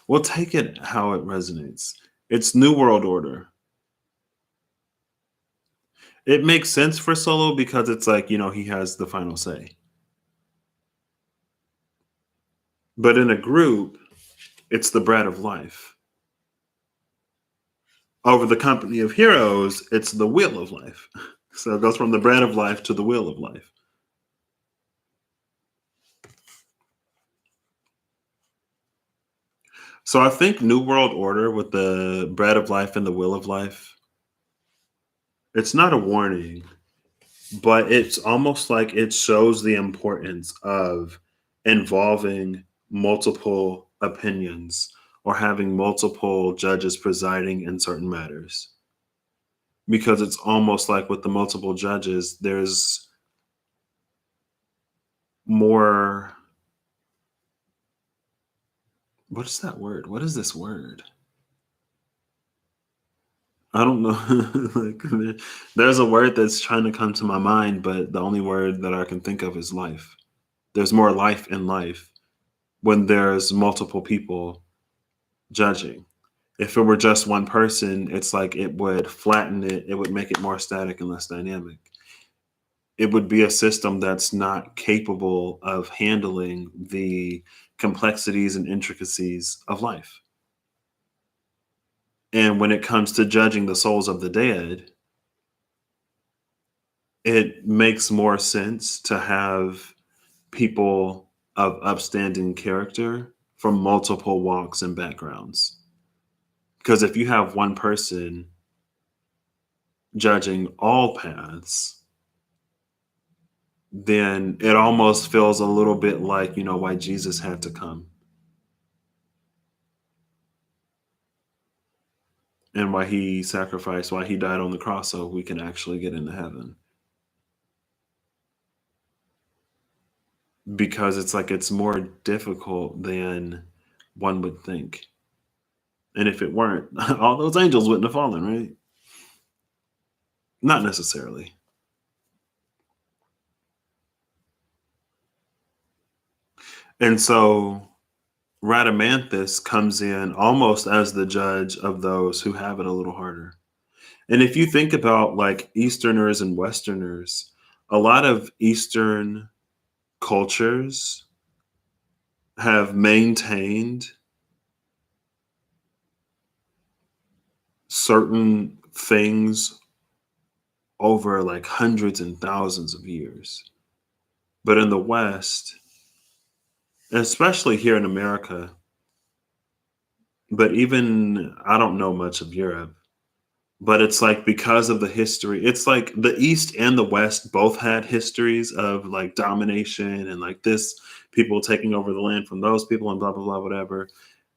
We'll take it how it resonates. It's New World Order. It makes sense for solo because it's like, he has the final say. But in a group, it's the bread of life. Over the company of heroes, it's the wheel of life. So it goes from the bread of life to the wheel of life. So I think New World Order with the bread of life and the wheel of life, it's not a warning, but it's almost like it shows the importance of involving multiple opinions or having multiple judges presiding in certain matters. Because it's almost like with the multiple judges, there's more. What is that word? What is this word? I don't know. Like, there's a word that's trying to come to my mind, but the only word that I can think of is life. There's more life in life when there's multiple people judging. If it were just one person, it's like it would flatten it. It would make it more static and less dynamic. It would be a system that's not capable of handling the complexities and intricacies of life. And when it comes to judging the souls of the dead, it makes more sense to have people of upstanding character from multiple walks and backgrounds. Because if you have one person judging all paths, then it almost feels a little bit like, why Jesus had to come and why he sacrificed, why he died on the cross so we can actually get into heaven. Because it's like it's more difficult than one would think. And if it weren't, all those angels wouldn't have fallen, right? Not necessarily. And so Rhadamanthus comes in almost as the judge of those who have it a little harder. And if you think about like Easterners and Westerners, a lot of Eastern cultures have maintained certain things over like hundreds and thousands of years. But in the West, especially here in America, but even I don't know much of Europe, but it's like because of the history, it's like the East and the West both had histories of like domination and like this people taking over the land from those people and blah, blah, blah, whatever.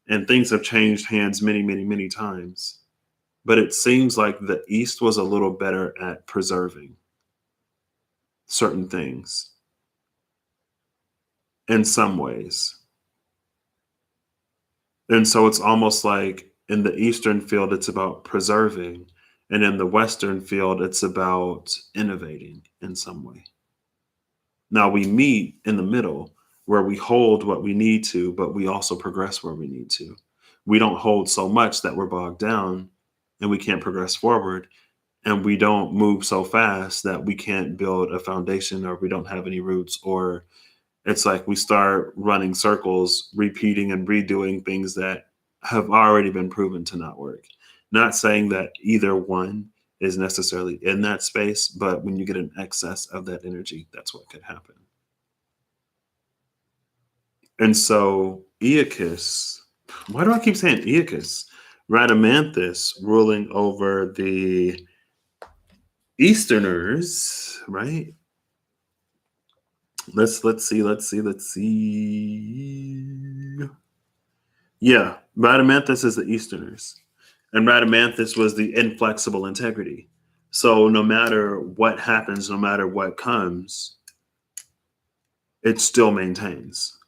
And things have changed hands many, many, many times. But it seems like the East was a little better at preserving certain things in some ways. And so it's almost like in the Eastern field, it's about preserving. And in the Western field, it's about innovating in some way. Now we meet in the middle where we hold what we need to, but we also progress where we need to. We don't hold so much that we're bogged down and we can't progress forward. And we don't move so fast that we can't build a foundation or we don't have any roots, or it's like we start running circles, repeating and redoing things that have already been proven to not work. Not saying that either one is necessarily in that space, but when you get an excess of that energy, that's what could happen. And so Aeacus, why do I keep saying Aeacus? Rhadamanthus ruling over the Easterners, right? Let's see. Yeah, Rhadamanthus is the Easterners, and Rhadamanthus was the inflexible integrity. So no matter what happens, no matter what comes, it still maintains.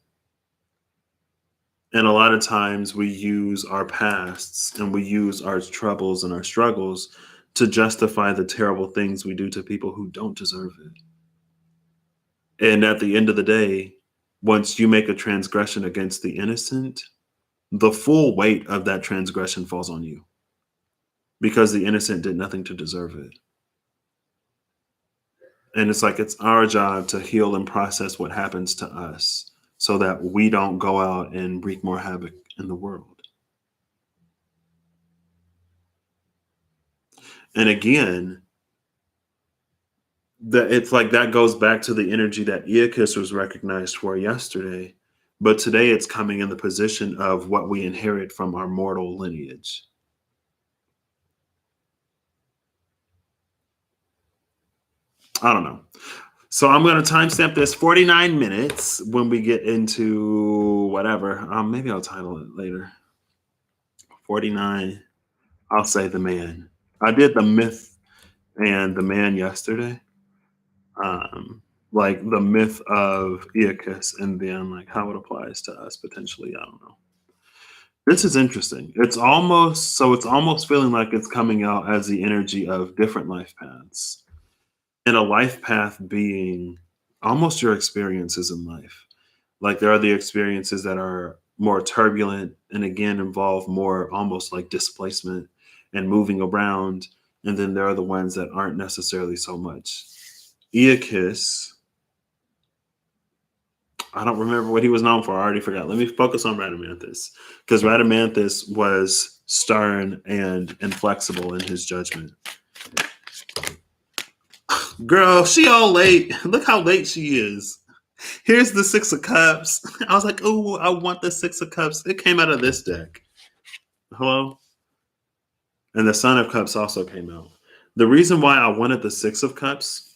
And a lot of times we use our pasts and we use our troubles and our struggles to justify the terrible things we do to people who don't deserve it. And at the end of the day, once you make a transgression against the innocent, the full weight of that transgression falls on you because the innocent did nothing to deserve it. And it's like it's our job to heal and process what happens to us so that we don't go out and wreak more havoc in the world. And again, it's like that goes back to the energy that Aeacus was recognized for yesterday. But today it's coming in the position of what we inherit from our mortal lineage. I don't know. So I'm going to timestamp this 49 minutes when we get into whatever. Maybe I'll title it later. 49. I'll say the man. I did the myth and the man yesterday. Like the myth of Aeacus and then like how it applies to us potentially. I don't know. This is interesting. It's almost feeling like it's coming out as the energy of different life paths. And a life path being almost your experiences in life. Like there are the experiences that are more turbulent and again involve more almost like displacement and moving around. And then there are the ones that aren't necessarily so much. Aeacus I don't remember what he was known for. I already forgot. Let me focus on Rhadamanthus, because Rhadamanthus was stern and inflexible in his judgment. Girl, she all late. Look how late she is. Here's the Six of Cups. I was like, oh, I want the Six of Cups. It came out of this deck. Hello? And the Son of Cups also came out. The reason why I wanted the Six of Cups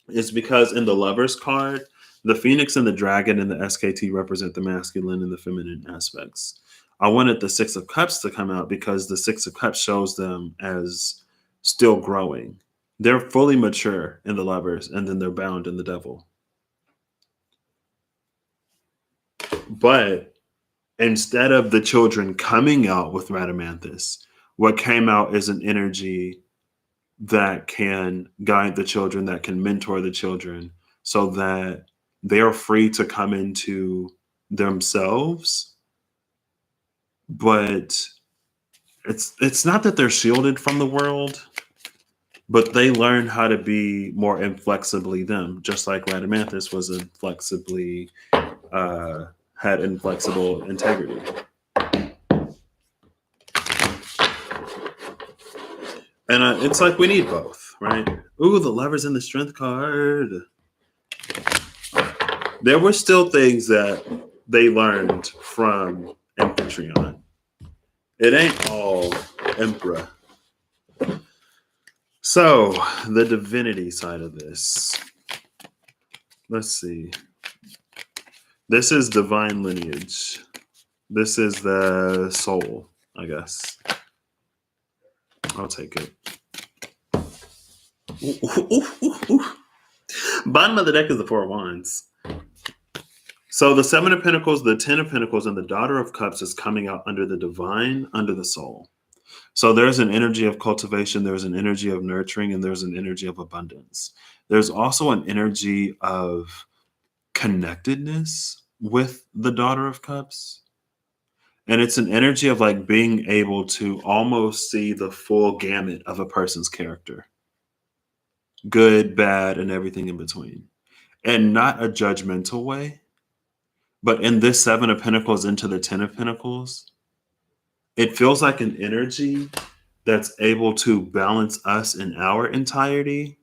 is because in the Lovers card, the Phoenix and the Dragon and the SKT represent the masculine and the feminine aspects. I wanted the Six of Cups to come out because the Six of Cups shows them as still growing. They're fully mature in the Lovers, and then they're bound in the Devil. But instead of the children coming out with Rhadamanthus, what came out is an energy that can guide the children, that can mentor the children, so that they're free to come into themselves. But it's not that they're shielded from the world, but they learn how to be more inflexibly them, just like Rhadamanthus was inflexibly had inflexible integrity. And it's like we need both, right? Ooh, the Lovers in the Strength card. There were still things that they learned from Amphitryon. It ain't all Emperor. So, the divinity side of this. Let's see. This is divine lineage. This is the soul, I guess. I'll take it. Bottom of the deck is the Four of Wands. So the Seven of Pentacles, the Ten of Pentacles, and the Daughter of Cups is coming out under the divine, under the soul. So there's an energy of cultivation, there's an energy of nurturing, and there's an energy of abundance. There's also an energy of connectedness with the Daughter of Cups. And it's an energy of like being able to almost see the full gamut of a person's character. Good, bad, and everything in between. And not a judgmental way, but in this Seven of Pentacles into the Ten of Pentacles, it feels like an energy that's able to balance us in our entirety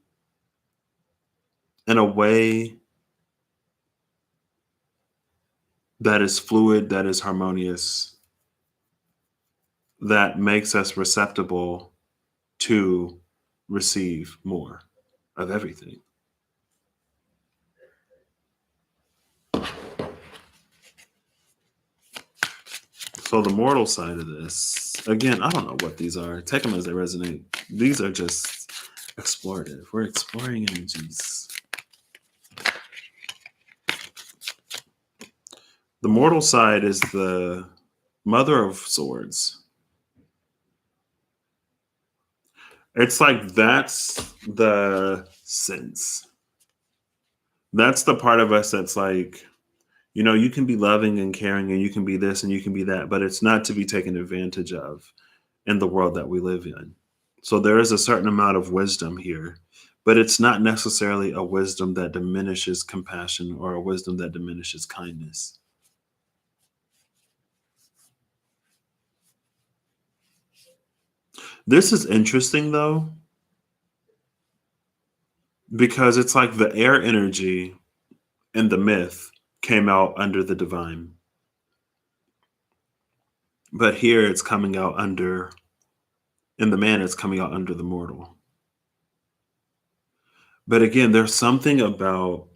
in a way that is fluid, that is harmonious, that makes us receptible to receive more of everything. So the mortal side of this, again, I don't know what these are. Take them as they resonate. These are just explorative. We're exploring energies. The mortal side is the Mother of Swords. It's like that's the sense. That's the part of us that's like, you know, you can be loving and caring and you can be this and you can be that, but it's not to be taken advantage of in the world that we live in. So there is a certain amount of wisdom here, but it's not necessarily a wisdom that diminishes compassion or a wisdom that diminishes kindness. This is interesting though, because it's like the air energy in the myth came out under the divine. But here it's coming out under, in the man, it's coming out under the mortal. But again, there's something about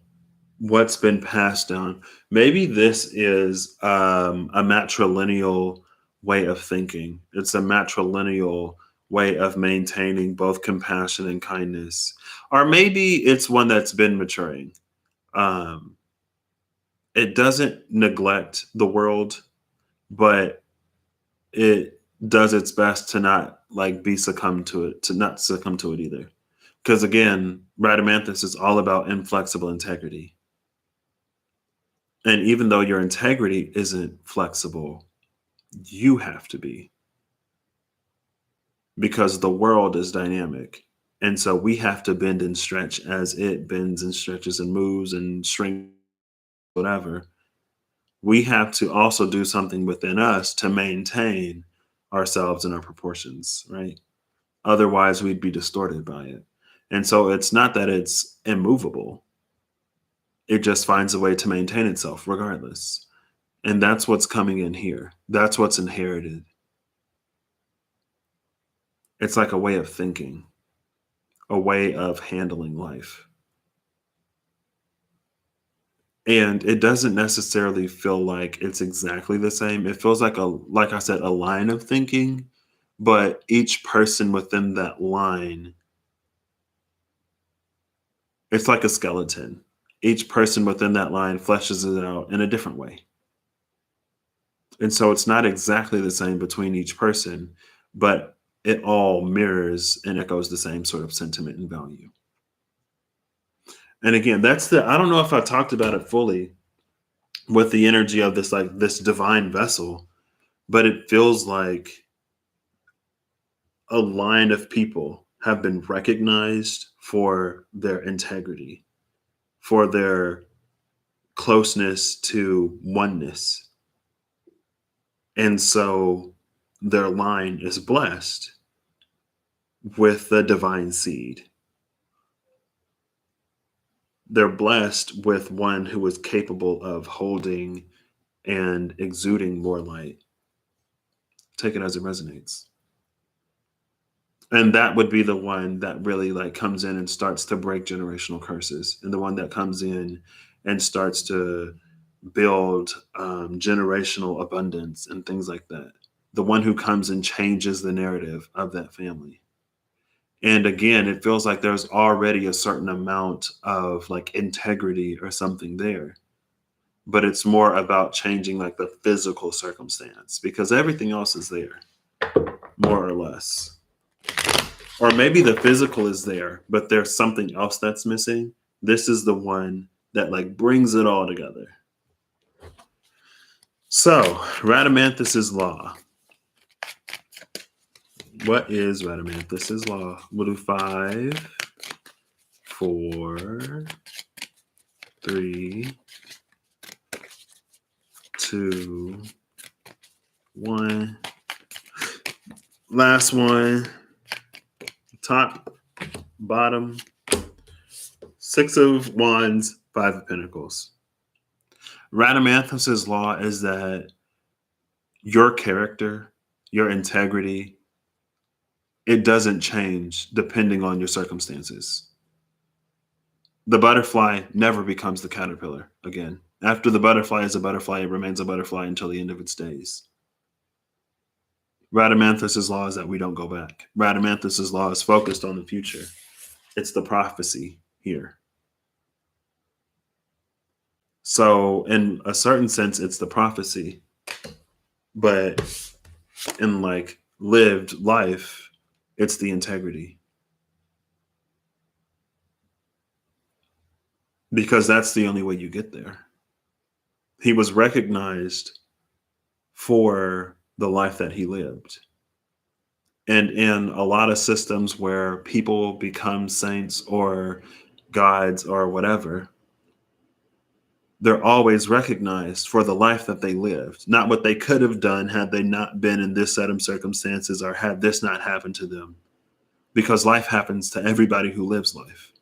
what's been passed down. Maybe this is a matrilineal way of thinking. It's a matrilineal way of maintaining both compassion and kindness. Or maybe it's one that's been maturing. It doesn't neglect the world, but it does its best to not like be succumb to it, to not succumb to it either. Because again, Rhadamanthus is all about inflexible integrity. And even though your integrity isn't flexible, you have to be. Because the world is dynamic. And so we have to bend and stretch as it bends and stretches and moves and shrinks whatever, we have to also do something within us to maintain ourselves and our proportions, right? Otherwise, we'd be distorted by it. And so it's not that it's immovable, it just finds a way to maintain itself regardless. And that's what's coming in here. That's what's inherited. It's like a way of thinking, a way of handling life. And it doesn't necessarily feel like it's exactly the same. It feels like I said, a line of thinking, but each person within that line, it's like a skeleton. Each person within that line fleshes it out in a different way. And so it's not exactly the same between each person, but it all mirrors and echoes the same sort of sentiment and value. And again, I don't know if I talked about it fully with the energy of this, like this divine vessel, but it feels like a line of people have been recognized for their integrity, for their closeness to oneness. And so their line is blessed with the divine seed. They're blessed with one who is capable of holding and exuding more light. Take it as it resonates. And that would be the one that really like comes in and starts to break generational curses, and the one that comes in and starts to build generational abundance and things like that. The one who comes and changes the narrative of that family. And again, it feels like there's already a certain amount of like integrity or something there, but it's more about changing like the physical circumstance because everything else is there, more or less. Or maybe the physical is there, but there's something else that's missing. This is the one that like brings it all together. So, Rhadamanthus's law. What is Rhadamanthus's law? We'll do 5, 4, 3, 2, 1. Last one. Top, bottom. 6 of Wands, 5 of Pentacles. Rhadamanthus's law is that your character, your integrity, it doesn't change depending on your circumstances. The butterfly never becomes the caterpillar again. After the butterfly is a butterfly, it remains a butterfly until the end of its days. Rhadamanthus's law is that we don't go back. Rhadamanthus's law is focused on the future. It's the prophecy here. So in a certain sense, it's the prophecy, but in like lived life, it's the integrity. Because that's the only way you get there. He was recognized for the life that he lived. And in a lot of systems where people become saints or gods or whatever, they're always recognized for the life that they lived, not what they could have done had they not been in this set of circumstances or had this not happened to them. Because life happens to everybody who lives life.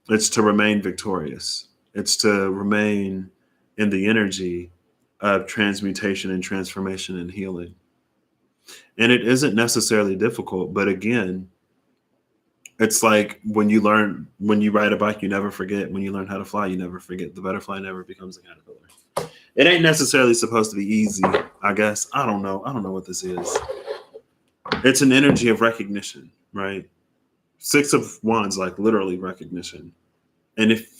It's to remain victorious. It's to remain in the energy of transmutation and transformation and healing. And it isn't necessarily difficult, but again, it's like when you ride a bike, you never forget. When you learn how to fly, you never forget. The butterfly never becomes a caterpillar. It ain't necessarily supposed to be easy, I guess. I don't know. I don't know what this is. It's an energy of recognition, right? 6 of Wands, like literally recognition. And if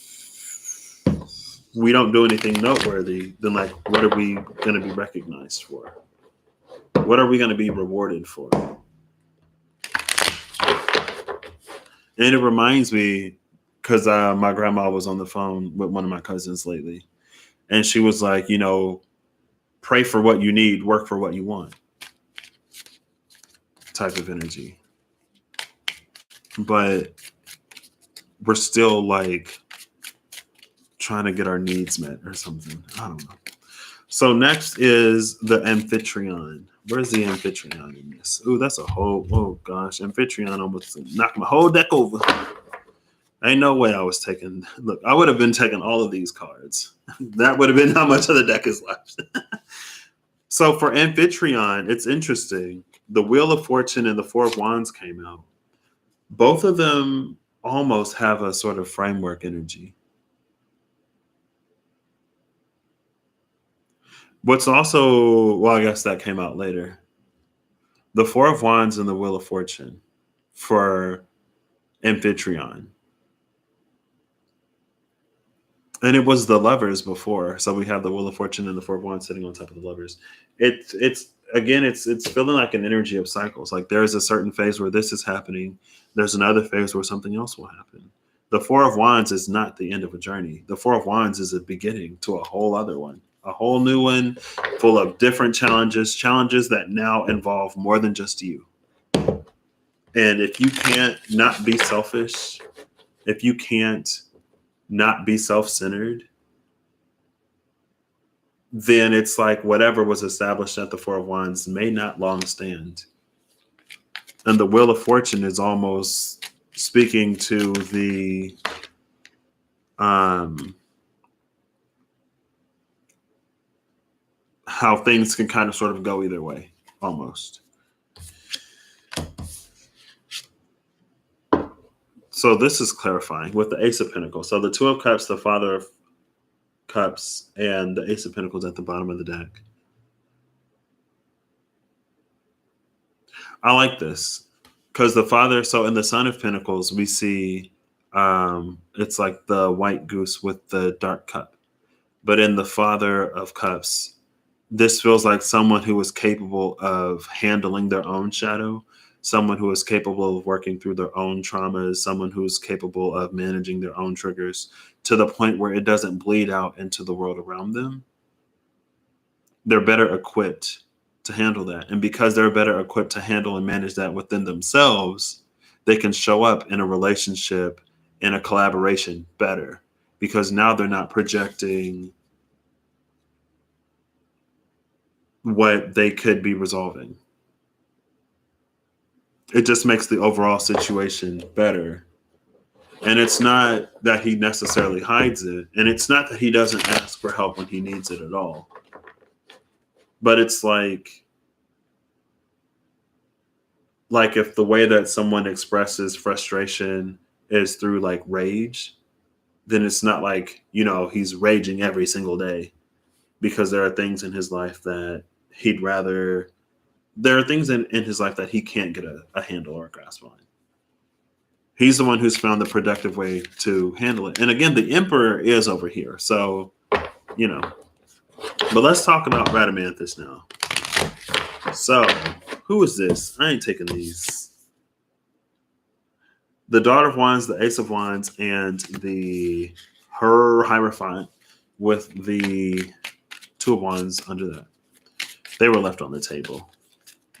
we don't do anything noteworthy, then like, what are we going to be recognized for? What are we going to be rewarded for? And it reminds me, because my grandma was on the phone with one of my cousins lately, and she was like, pray for what you need, work for what you want, type of energy. But we're still like trying to get our needs met or something. I don't know. So next is the Amphitryon. Where's the Amphitryon in this? Ooh, that's a whole, oh gosh. Amphitryon almost knocked my whole deck over. Ain't no way I was taking, look, I would have been taking all of these cards. That would have been how much of the deck is left. So for Amphitryon, it's interesting. The Wheel of Fortune and the Four of Wands came out. Both of them almost have a sort of framework energy. What's also, well, I guess that came out later. The Four of Wands and the Wheel of Fortune for Amphitryon. And it was the Lovers before. So we have the Wheel of Fortune and the Four of Wands sitting on top of the Lovers. It's again, it's feeling like an energy of cycles. Like there is a certain phase where this is happening. There's another phase where something else will happen. The Four of Wands is not the end of a journey. The Four of Wands is a beginning to a whole other one, a whole new one full of different challenges that now involve more than just you. And if you can't not be selfish, if you can't not be self-centered, then it's like whatever was established at the Four of Wands may not long stand. And the Wheel of Fortune is almost speaking to the how things can kind of sort of go either way, almost. So this is clarifying with the Ace of Pentacles. So the Two of Cups, the Father of Cups, and the Ace of Pentacles at the bottom of the deck. I like this because the Father, so in the Son of Pentacles, we see it's like the white goose with the dark cup. But in the Father of Cups, this feels like someone who is capable of handling their own shadow, someone who is capable of working through their own traumas, someone who is capable of managing their own triggers to the point where it doesn't bleed out into the world around them. They're better equipped to handle that. And because they're better equipped to handle and manage that within themselves, they can show up in a relationship, in a collaboration better, because now they're not projecting what they could be resolving. It just makes the overall situation better. And it's not that he necessarily hides it. And it's not that he doesn't ask for help when he needs it at all. But it's like if the way that someone expresses frustration is through like rage, then it's not like, he's raging every single day, because there are things in his life that there are things in his life that he can't get a handle or a grasp on. He's the one who's found the productive way to handle it. And again, the Emperor is over here. So, but let's talk about Rhadamanthus now. So, who is this? I ain't taking these. The Daughter of Wands, the Ace of Wands, and her Hierophant with the Two of Wands under that. They were left on the table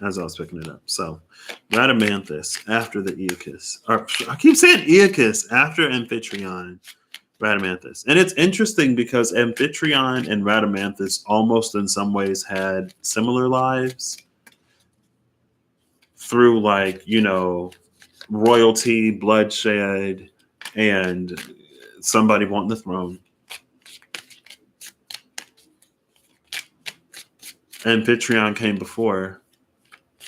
as I was picking it up. So, Rhadamanthus after the Aeacus. I keep saying Aeacus after Amphitryon, Rhadamanthus. And it's interesting because Amphitryon and Rhadamanthus almost in some ways had similar lives through royalty, bloodshed, and somebody wanting the throne. Amphitryon came before,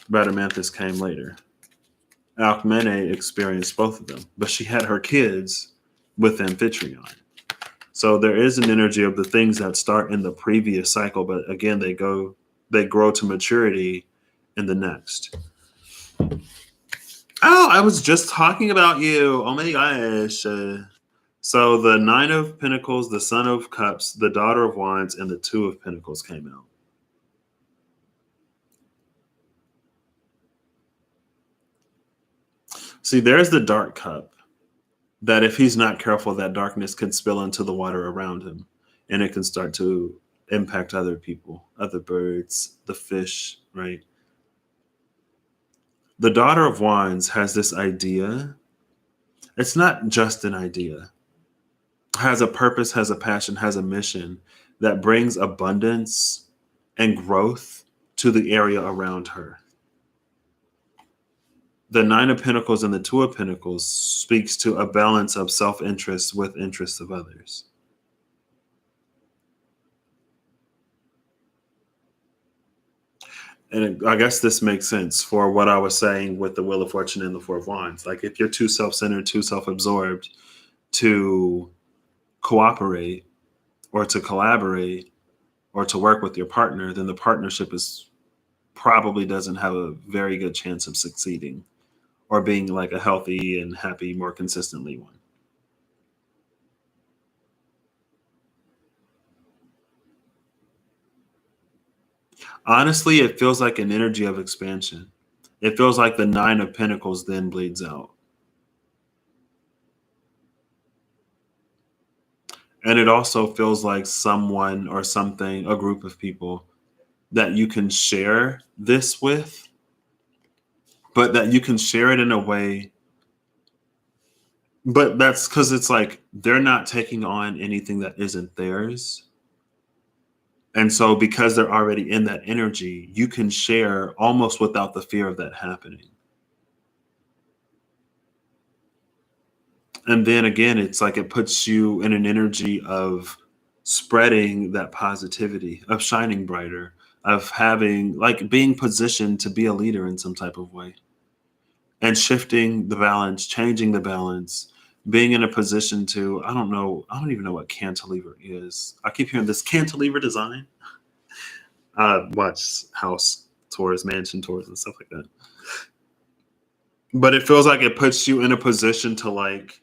Rhadamanthus came later. Alcmene experienced both of them, but she had her kids with Amphitryon. So there is an energy of the things that start in the previous cycle, but again, they grow to maturity in the next. Oh, I was just talking about you. Oh my gosh. So the Nine of Pentacles, the Son of Cups, the Daughter of Wands, and the Two of Pentacles came out. See, there's the dark cup that if he's not careful, that darkness can spill into the water around him, and it can start to impact other people, other birds, the fish, right? The Daughter of Wands has this idea. It's not just an idea. has a purpose, has a passion, has a mission that brings abundance and growth to the area around her. The Nine of Pentacles and the Two of Pentacles speaks to a balance of self-interest with interest of others. And I guess this makes sense for what I was saying with the Wheel of Fortune and the Four of Wands. Like if you're too self-centered, too self-absorbed to cooperate or to collaborate or to work with your partner, then the partnership is probably doesn't have a very good chance of succeeding or being like a healthy and happy, more consistently one. Honestly, it feels like an energy of expansion. It feels like the Nine of Pentacles then bleeds out. And it also feels like someone or something, a group of people that you can share this with, but that you can share it in a way. But that's because it's like they're not taking on anything that isn't theirs. And so because they're already in that energy, you can share almost without the fear of that happening. And then again, it's like it puts you in an energy of spreading that positivity, of shining brighter, of having like being positioned to be a leader in some type of way and shifting the balance, changing the balance, being in a position to, I don't even know what cantilever is. I keep hearing this cantilever design. Watch house tours, mansion tours, and stuff like that. But it feels like it puts you in a position to like,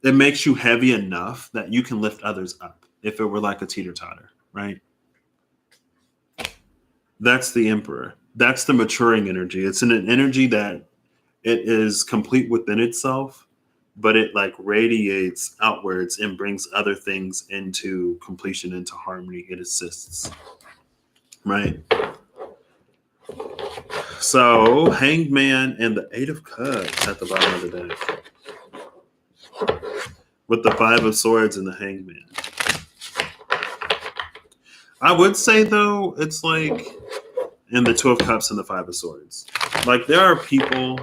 it makes you heavy enough that you can lift others up if it were like a teeter-totter, right? That's the Emperor. That's the maturing energy. It's an energy that it is complete within itself, but it like radiates outwards and brings other things into completion, into harmony. It assists, right? So Hanged Man and the Eight of Cups at the bottom of the deck, with the Five of Swords and the Hanged Man. I would say though, it's like in the Two of Cups and the Five of Swords. Like there are people,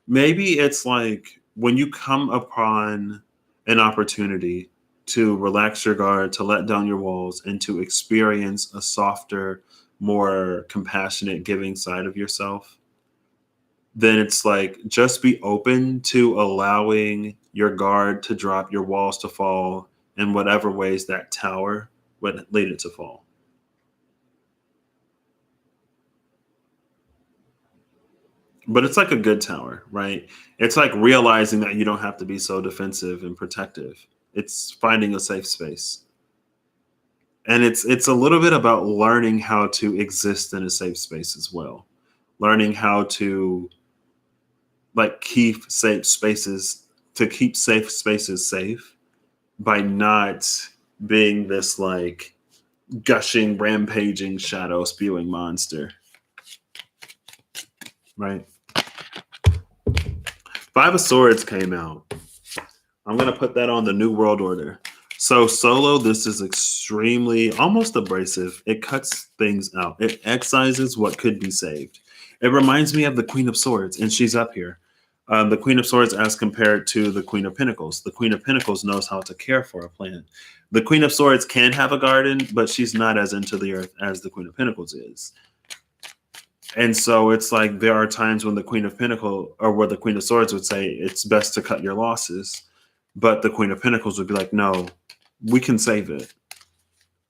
maybe it's like when you come upon an opportunity to relax your guard, to let down your walls, and to experience a softer, more compassionate, giving side of yourself, then it's like just be open to allowing your guard to drop, your walls to fall in whatever ways that tower would lead it to fall. But it's like a good tower, right? It's like realizing that you don't have to be so defensive and protective. It's finding a safe space. And it's a little bit about learning how to exist in a safe space as well. Learning how to like keep safe spaces, to keep safe spaces safe by not being this like gushing, rampaging, shadow spewing monster. Right? Five of Swords came out. I'm going to put that on the New World Order. So solo, this is extremely, almost abrasive. It cuts things out. It excises what could be saved. It reminds me of the Queen of Swords, and she's up here. The Queen of Swords as compared to the Queen of Pentacles. The Queen of Pentacles knows how to care for a plant. The Queen of Swords can have a garden, but she's not as into the earth as the Queen of Pentacles is. And so it's like there are times when the Queen of Pentacles, or where the Queen of Swords would say it's best to cut your losses. But the Queen of Pentacles would be like, no, we can save it.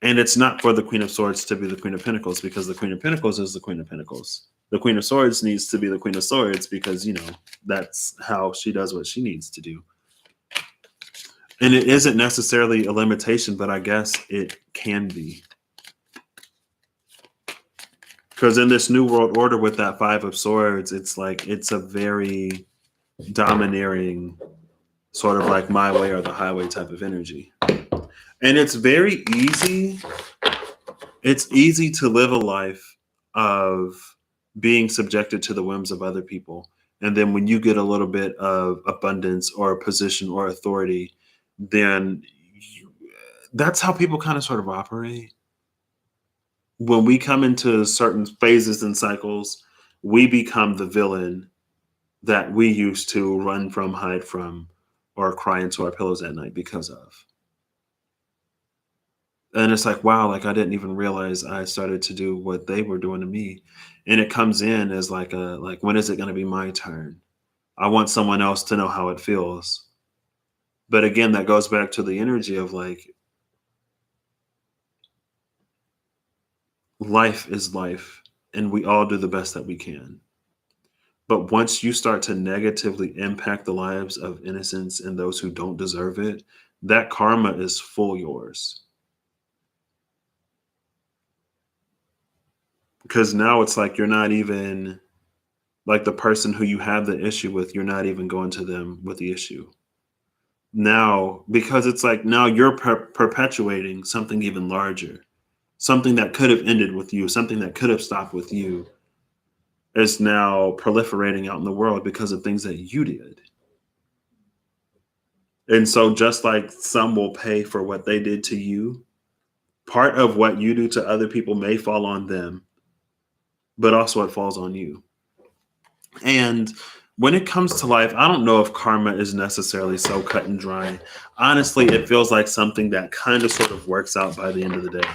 And it's not for the Queen of Swords to be the Queen of Pentacles, because the Queen of Pentacles is the Queen of Pentacles. The Queen of Swords needs to be the Queen of Swords because, you know, that's how she does what she needs to do. And it isn't necessarily a limitation, but I guess it can be. Because in this New World Order with that Five of Swords, it's like it's a very domineering, sort of like my way or the highway type of energy. And it's very easy. It's easy to live a life of being subjected to the whims of other people And then when you get a little bit of abundance or a position or authority, then that's how people kind of sort of operate. When we come into certain phases and cycles, we become the villain that we used to run from, hide from, or cry into our pillows at night because of. And it's like, wow, like I didn't even realize I started to do what they were doing to me. And it comes in as like when is it going to be my turn? I want someone else to know how it feels. But again, that goes back to the energy of like, life is life, and we all do the best that we can. But once you start to negatively impact the lives of innocents and those who don't deserve it, that karma is full yours. Because now it's like you're not even like the person who you have the issue with, you're not even going to them with the issue. Now, because it's like now you're perpetuating something even larger, something that could have ended with you, something that could have stopped with you, is now proliferating out in the world because of things that you did. And so, just like some will pay for what they did to you, part of what you do to other people may fall on them, but also it falls on you. And when it comes to life, I don't know if karma is necessarily so cut and dry. Honestly, it feels like something that kind of sort of works out by the end of the day.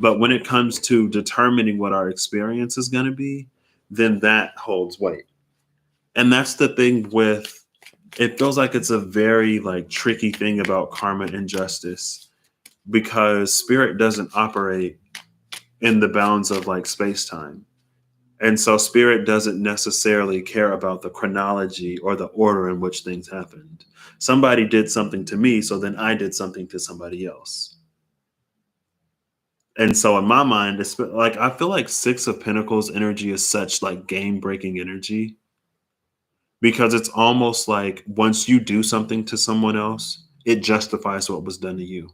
But when it comes to determining what our experience is going to be, then that holds weight. And that's the thing with it feels like it's a very like tricky thing about karma and justice because spirit doesn't operate in the bounds of like space time. And so spirit doesn't necessarily care about the chronology or the order in which things happened. Somebody did something to me, so then I did something to somebody else. And so in my mind, it's like I feel like Six of Pentacles energy is such like game breaking energy because it's almost like once you do something to someone else, it justifies what was done to you.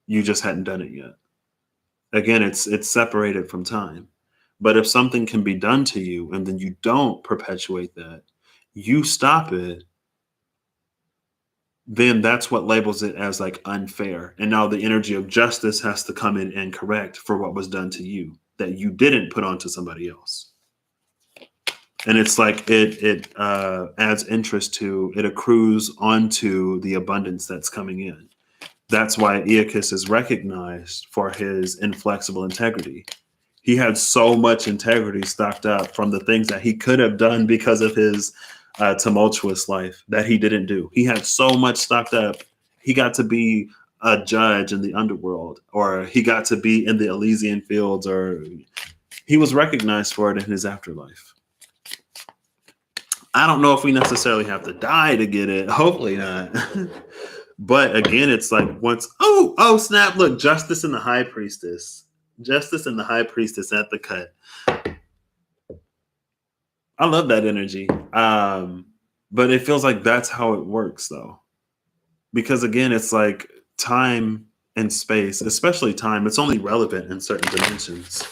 You just hadn't done it yet. Again, it's separated from time. But if something can be done to you and then you don't perpetuate that, you stop it, then that's what labels it as like unfair. And now the energy of justice has to come in and correct for what was done to you that you didn't put onto somebody else. And it's like it adds interest to it, accrues onto the abundance that's coming in. That's why Aeacus is recognized for his inflexible integrity. He had so much integrity stocked up from the things that he could have done because of his tumultuous life that he didn't do. He had so much stocked up. He got to be a judge in the underworld, or he got to be in the Elysian fields, or he was recognized for it in his afterlife. I don't know if we necessarily have to die to get it. Hopefully not. But again, it's like once, oh, snap, look, Justice and the High Priestess. Justice and the High Priestess at the cut. I love that energy. But it feels like that's how it works, though. Because again, it's like time and space, especially time, it's only relevant in certain dimensions.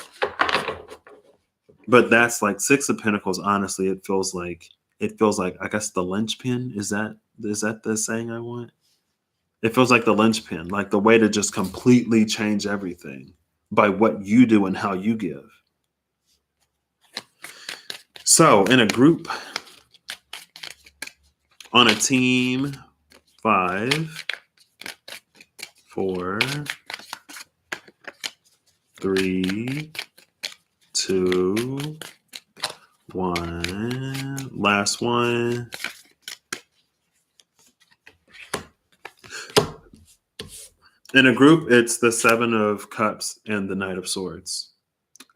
But that's like Six of Pentacles, honestly, it feels like I guess the linchpin. Is that the saying I want? It feels like the linchpin, like the way to just completely change everything by what you do and how you give. So in a group, on a team, 5, 4, 3, 2, 1. Last one. In a group, it's the Seven of Cups and the Knight of Swords.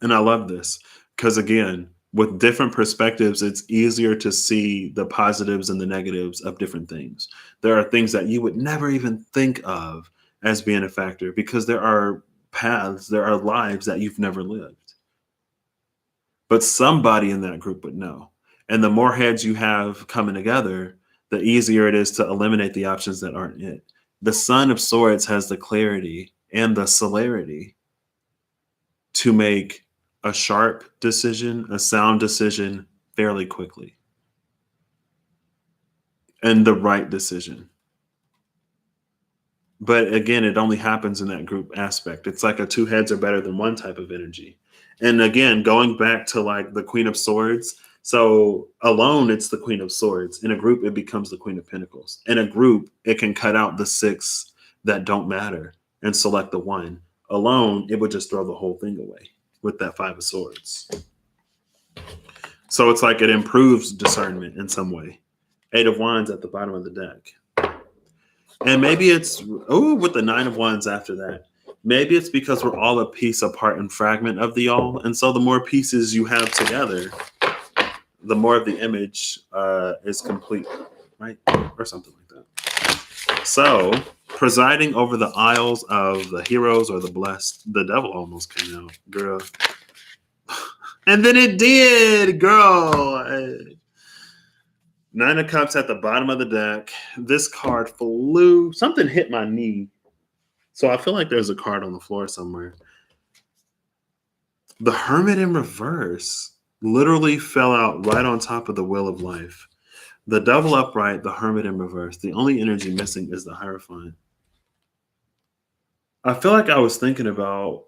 And I love this because, again, with different perspectives, it's easier to see the positives and the negatives of different things. There are things that you would never even think of as being a factor because there are paths, there are lives that you've never lived. But somebody in that group would know. And the more heads you have coming together, the easier it is to eliminate the options that aren't it. The Son of Swords has the clarity and the celerity to make a sharp decision, a sound decision fairly quickly. and the right decision. But again, it only happens in that group aspect. It's like a two heads are better than one type of energy. And again, going back to like the Queen of Swords. So alone, it's the Queen of Swords. In a group, it becomes the Queen of Pentacles. In a group, it can cut out the 6 that don't matter and select the 1. Alone, it would just throw the whole thing away with that 5 of Swords. So it's like it improves discernment in some way. 8 of Wands at the bottom of the deck. And maybe it's, with the 9 of Wands after that. Maybe it's because we're all a piece, a part, and fragment of the all. And so the more pieces you have together, the more of the image is complete, right? Or something like that. So presiding over the isles of the heroes or the blessed, the devil almost came out, girl. And then it did, girl. 9 of Cups at the bottom of the deck. This card flew. Something hit my knee. So I feel like there's a card on the floor somewhere. The Hermit in reverse literally fell out right on top of the Wheel of Life. The Devil upright, the Hermit in reverse. The only energy missing is the Hierophant. I feel like I was thinking about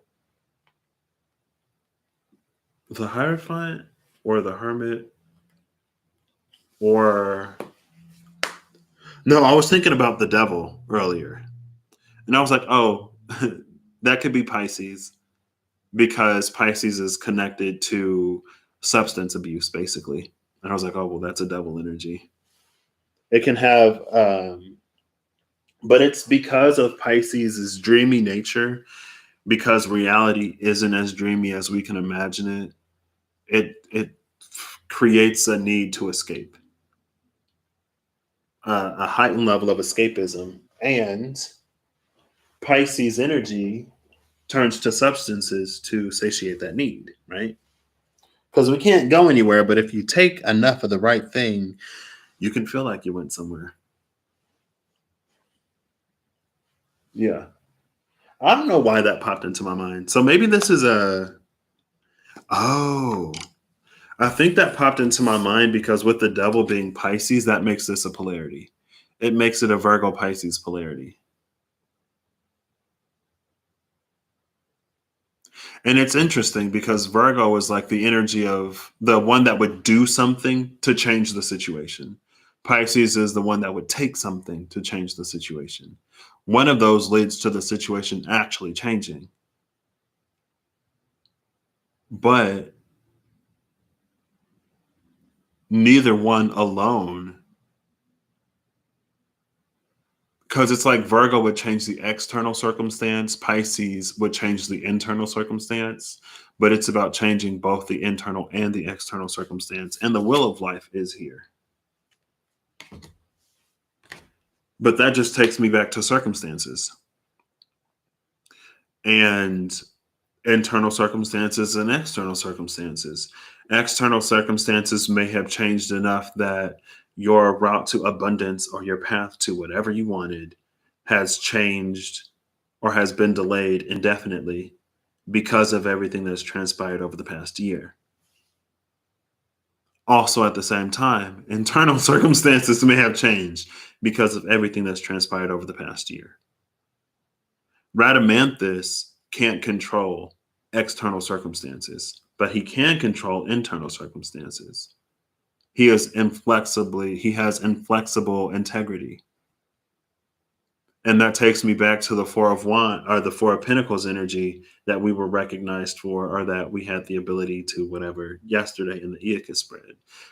the Hierophant or the Hermit or... No, I was thinking about the Devil earlier. And I was like, oh, that could be Pisces because Pisces is connected to substance abuse, basically. And I was like, oh, well, that's a devil energy. It can have, but it's because of Pisces' dreamy nature, because reality isn't as dreamy as we can imagine it. It creates a need to escape, a heightened level of escapism. And Pisces energy turns to substances to satiate that need, right? Because we can't go anywhere, but if you take enough of the right thing, you can feel like you went somewhere. Yeah. I don't know why that popped into my mind. So maybe this is I think that popped into my mind because with the devil being Pisces, that makes this a polarity. It makes it a Virgo Pisces polarity. And it's interesting because Virgo is like the energy of the one that would do something to change the situation. Pisces is the one that would take something to change the situation. One of those leads to the situation actually changing. But neither one alone, because it's like Virgo would change the external circumstance, Pisces would change the internal circumstance, but it's about changing both the internal and the external circumstance. And the Wheel of Life is here. But that just takes me back to circumstances and internal circumstances and external circumstances. External circumstances may have changed enough that your route to abundance or your path to whatever you wanted has changed or has been delayed indefinitely because of everything that's transpired over the past year. Also, at the same time, internal circumstances may have changed because of everything that's transpired over the past year. Rhadamanthus can't control external circumstances, but he can control internal circumstances. He has inflexible integrity. And that takes me back to the Four of Pentacles energy that we were recognized for, or that we had the ability to whatever yesterday in the Iacus spread.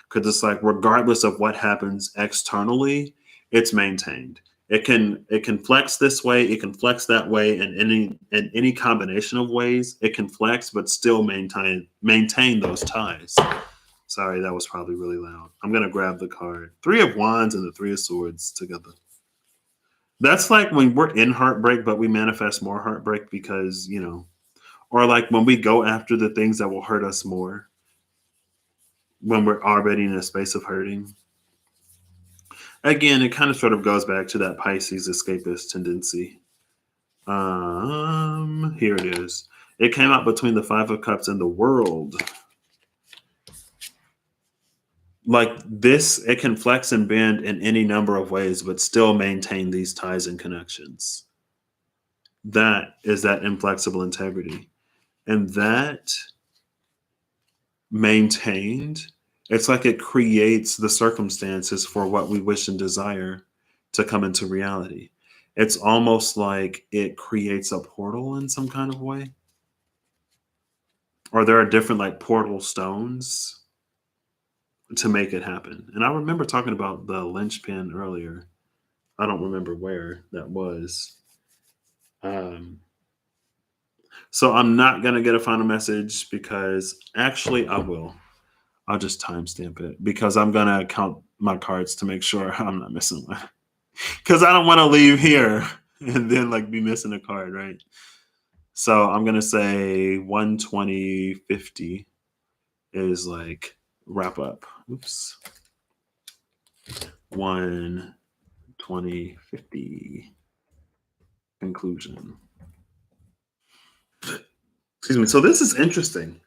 Because it's like, regardless of what happens externally, it's maintained. It can flex this way, it can flex that way, and in any combination of ways, it can flex, but still maintain those ties. Sorry, that was probably really loud. I'm gonna grab the card. 3 of Wands and the 3 of Swords together. That's like when we're in heartbreak, but we manifest more heartbreak because, or like when we go after the things that will hurt us more when we're already in a space of hurting. Again, it kind of sort of goes back to that Pisces escapist tendency. Here it is. It came out between the 5 of Cups and the World. like this, it can flex and bend in any number of ways, but still maintain these ties and connections. That is that inflexible integrity. And that maintained, it's like it creates the circumstances for what we wish and desire to come into reality. It's almost like it creates a portal in some kind of way. Or there are different like portal stones to make it happen. And I remember talking about the linchpin earlier. I don't remember where that was. Um, so I'm not going to get a final message because actually I will. I'll just timestamp it because I'm going to count my cards to make sure I'm not missing one. Because I don't want to leave here and then like be missing a card, right? So I'm going to say 120.50 is like wrap up. Oops. 120.50 conclusion. Excuse me. So this is interesting.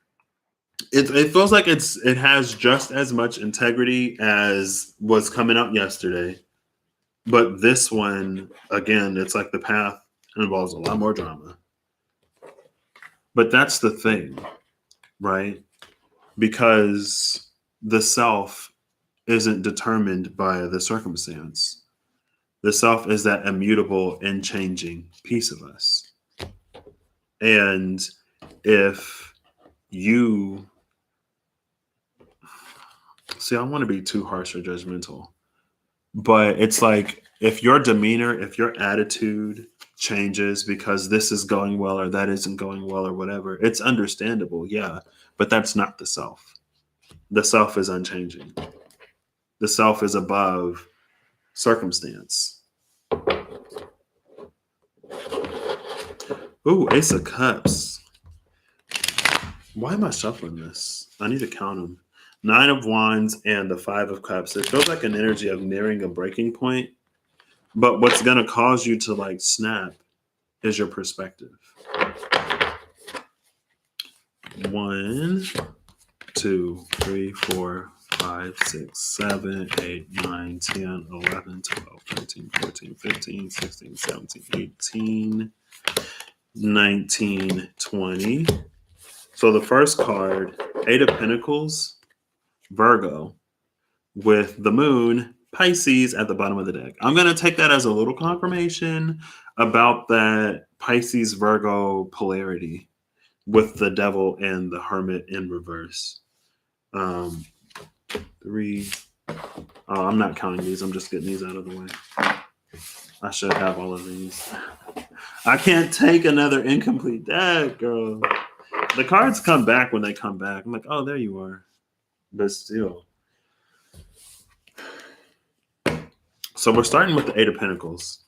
It feels like it has just as much integrity as was coming out yesterday, but this one again, it's like the path involves a lot more drama. But that's the thing, right? Because the self isn't determined by the circumstance. The self is that immutable and changing piece of us. And if you see, I don't want to be too harsh or judgmental, but it's like if your demeanor, if your attitude changes because this is going well or that isn't going well or whatever, it's understandable, yeah, but that's not the self. The self is unchanging. The self is above circumstance. Ooh, Ace of Cups. Why am I shuffling this? I need to count them. 9 of Wands and the 5 of Cups. It feels like an energy of nearing a breaking point. But what's going to cause you to like snap is your perspective. 1, 2, 3, 4, 5, 6, 7, 8, 9, 10, 11, 12, 13, 14, 15, 16, 17, 18, 19, 20. So the first card, 8 of Pentacles, Virgo, with the moon, Pisces at the bottom of the deck. I'm going to take that as a little confirmation about that Pisces Virgo polarity with the devil and the hermit in reverse. 3. Oh, I'm not counting these. I'm just getting these out of the way. I should have all of these. I can't take another incomplete deck, girl. The cards come back when they come back. I'm like, oh, there you are. But still. So we're starting with the 8 of Pentacles.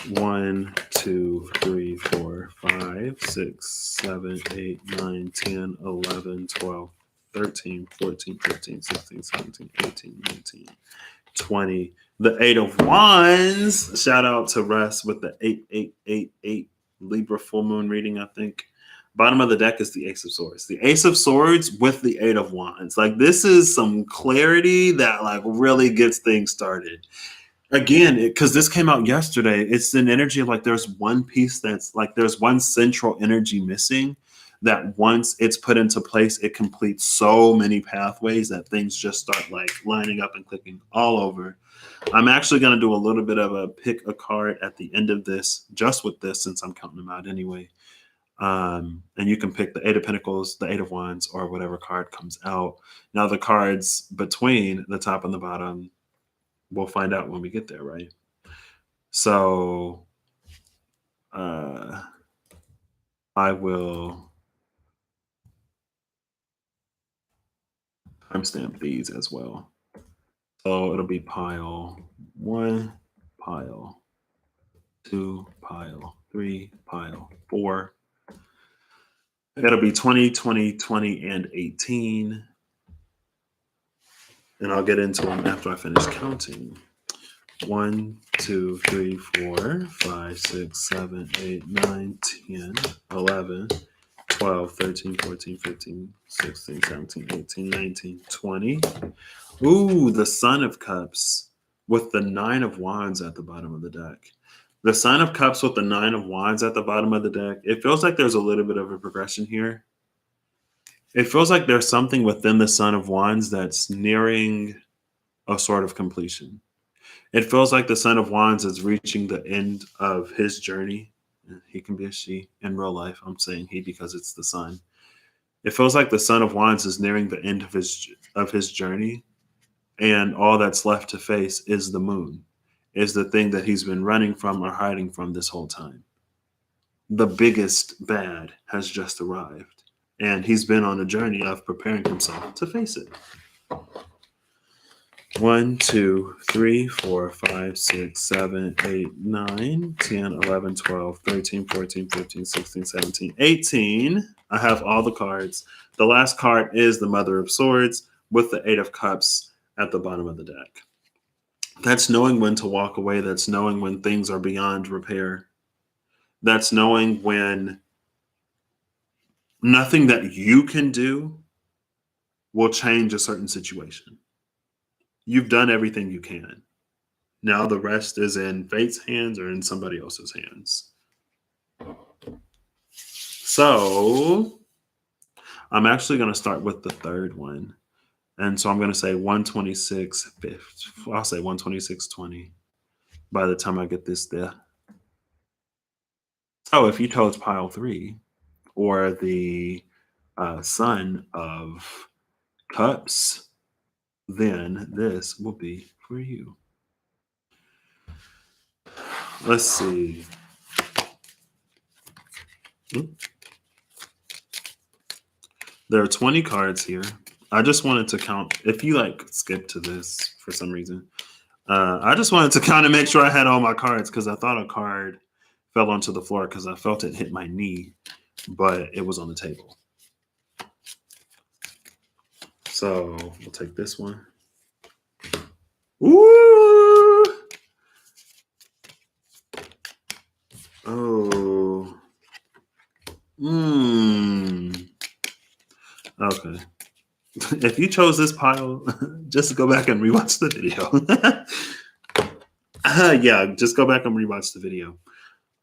1, 2, 3, 4, 5, 6, 7, 8, 9, 10, 11, 12, 13, 14, 15, 16, 17, 18, 19, 20. The 8 of Wands. Shout out to Russ with the 8888 Libra full moon reading, I think. Bottom of the deck is the Ace of Swords. The Ace of Swords with the 8 of Wands. Like this is some clarity that like really gets things started. Again, because this came out yesterday, it's an energy of like there's one piece that's like there's one central energy missing that once it's put into place, it completes so many pathways that things just start like lining up and clicking all over. I'm actually going to do a little bit of a pick a card at the end of this, just with this, since I'm counting them out anyway. And you can pick the 8 of Pentacles, the 8 of Wands, or whatever card comes out. Now, the cards between the top and the bottom, we'll find out when we get there, right? So I will timestamp these as well. So it'll be pile 1, pile 2, pile 3, pile 4. It'll be 20, 20, 20, and 18. And I'll get into them after I finish counting. 1, 2, 3, 4, 5, 6, 7, 8, 9, 10, 11, 12, 13, 14, 15, 16, 17, 18, 19, 20. Ooh, the Son of Cups with the 9 of Wands at the bottom of the deck. The Son of Cups with the 9 of Wands at the bottom of the deck. It feels like there's a little bit of a progression here. It feels like there's something within the Son of Wands that's nearing a sort of completion. It feels like the Son of Wands is reaching the end of his journey. He can be a she in real life. I'm saying he because it's the Sun. It feels like the Son of Wands is nearing the end of his journey, and all that's left to face is the Moon, is the thing that he's been running from or hiding from this whole time. The biggest bad has just arrived, and he's been on a journey of preparing himself to face it. 1, 2, 3, 4, 5, 6, 7, 8, 9, 10, 11, 12, 13, 14, 15, 16, 17, 18. I have all the cards. The last card is the Mother of Swords with the 8 of Cups at the bottom of the deck. That's knowing when to walk away. That's knowing when things are beyond repair. That's knowing when nothing that you can do will change a certain situation. You've done everything you can. Now the rest is in fate's hands or in somebody else's hands. So I'm actually going to start with the third one. And so I'm going to say 126, I'll say 126.20 by the time I get this there. So if you chose pile 3 or the Son of Cups, then this will be for you. Let's see. There are 20 cards here. I just wanted to count. If you skip to this for some reason, I just wanted to kind of make sure I had all my cards because I thought a card fell onto the floor because I felt it hit my knee, but it was on the table. So we'll take this one. Ooh! Oh. Okay. If you chose this pile, just go back and rewatch the video. Yeah, just go back and rewatch the video.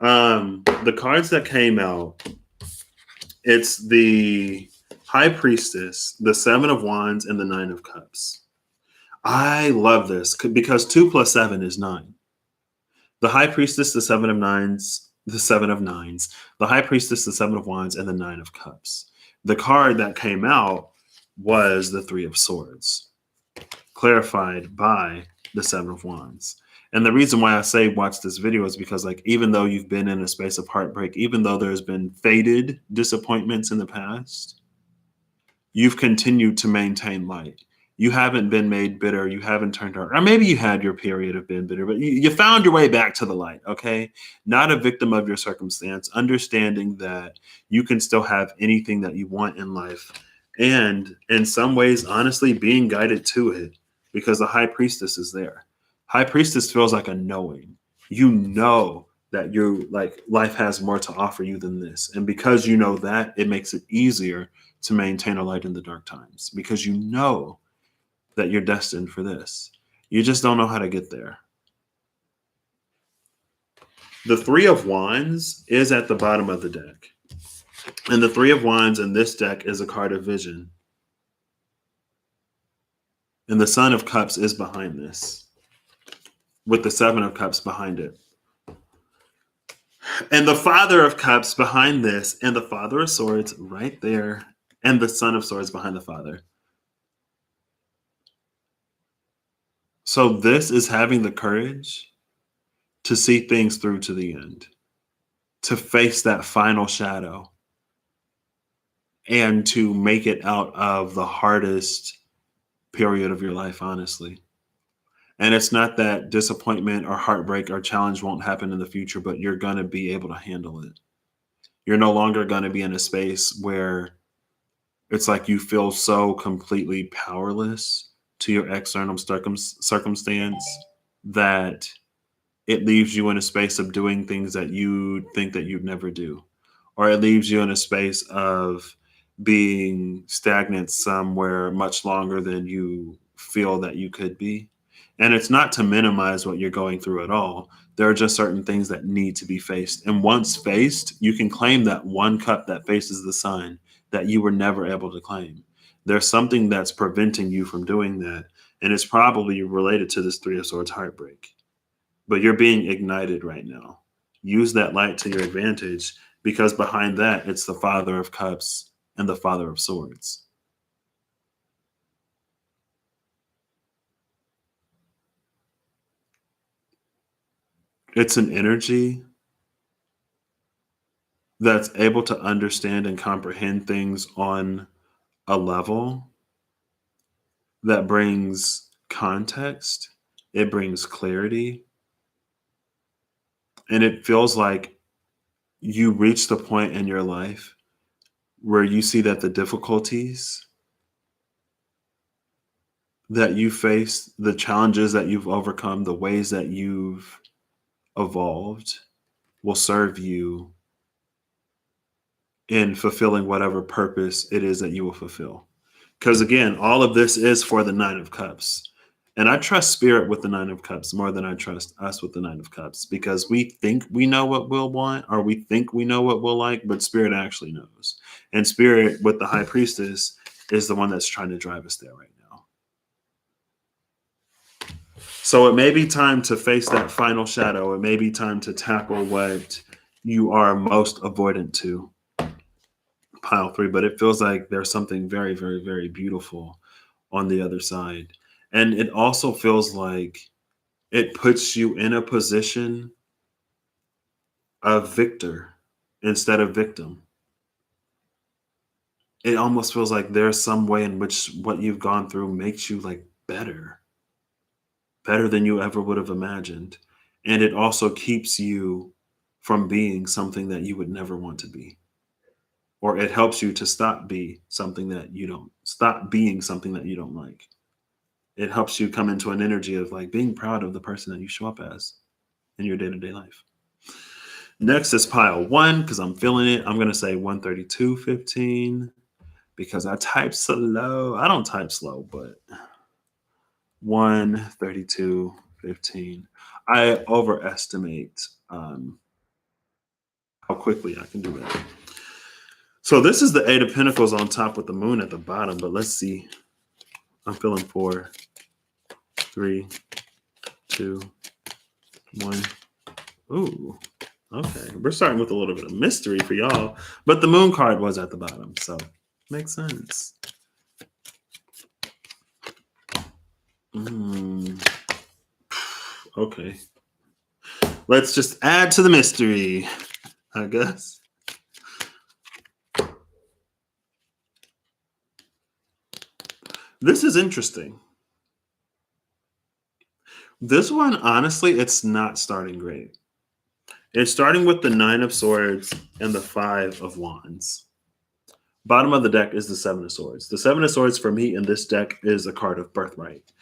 The cards that came out, it's the High Priestess, the 7 of Wands, and the 9 of Cups. I love this because 2 plus 7 is 9. The High Priestess, the 7 of Nines, the 7 of Nines. The High Priestess, the 7 of Wands, and the 9 of Cups. The card that came out was the 3 of Swords, clarified by the 7 of Wands. And the reason why I say watch this video is because even though you've been in a space of heartbreak, even though there's been faded disappointments in the past, you've continued to maintain light. You haven't been made bitter. You haven't turned dark. Or maybe you had your period of being bitter, but you found your way back to the light, okay? Not a victim of your circumstance, understanding that you can still have anything that you want in life. And in some ways, honestly, being guided to it because the High Priestess is there. High Priestess feels like a knowing. You know that life has more to offer you than this. And because you know that, it makes it easier to maintain a light in the dark times because you know that you're destined for this. You just don't know how to get there. The 3 of Wands is at the bottom of the deck. And the 3 of Wands in this deck is a card of vision. And the Son of Cups is behind this, with the 7 of Cups behind it. And the Father of Cups behind this, and the Father of Swords right there, and the Son of Swords behind the Father. So this is having the courage to see things through to the end, to face that final shadow, and to make it out of the hardest period of your life, honestly. And it's not that disappointment or heartbreak or challenge won't happen in the future, but you're going to be able to handle it. You're no longer going to be in a space where it's like you feel so completely powerless to your external circumstance that it leaves you in a space of doing things that you think that you'd never do, or it leaves you in a space of being stagnant somewhere much longer than you feel that you could be. And it's not to minimize what you're going through at all. There are just certain things that need to be faced. And once faced, you can claim that one cup that faces the sun that you were never able to claim. There's something that's preventing you from doing that. And it's probably related to this Three of Swords heartbreak. But you're being ignited right now. Use that light to your advantage, because behind that, it's the Father of Cups and the Father of Swords. It's an energy that's able to understand and comprehend things on a level that brings context, it brings clarity, and it feels like you reach the point in your life where you see that the difficulties that you face, the challenges that you've overcome, the ways that you've evolved will serve you in fulfilling whatever purpose it is that you will fulfill. Because again, all of this is for the Nine of Cups. And I trust Spirit with the Nine of Cups more than I trust us with the Nine of Cups, because we think we know what we'll want, or we think we know what we'll like, but Spirit actually knows. And Spirit with the High Priestess is the one that's trying to drive us there right now. So it may be time to face that final shadow. It may be time to tackle what you are most avoidant to. Pile 3, but it feels like there's something very, very, very beautiful on the other side. And it also feels like it puts you in a position of victor instead of victim. It almost feels like there's some way in which what you've gone through makes you like better than you ever would have imagined. And it also keeps you from being something that you would never want to be. Or it helps you to stop being something that you don't like. It helps you come into an energy of like being proud of the person that you show up as in your day-to-day life. Next is pile 1, because I'm feeling it. I'm going to say 132.15 because I type slow. I don't type slow, but 132.15. I overestimate how quickly I can do it. So this is the Eight of Pentacles on top with the moon at the bottom, but let's see. I'm feeling 4, 3, 2, 1. Ooh, okay. We're starting with a little bit of mystery for y'all, but the moon card was at the bottom, so makes sense. Okay. Let's just add to the mystery, I guess. This is interesting. This one, honestly, it's not starting great. It's starting with the Nine of Swords and the Five of Wands. Bottom of the deck is the Seven of Swords. The Seven of Swords for me in this deck is a card of birthright.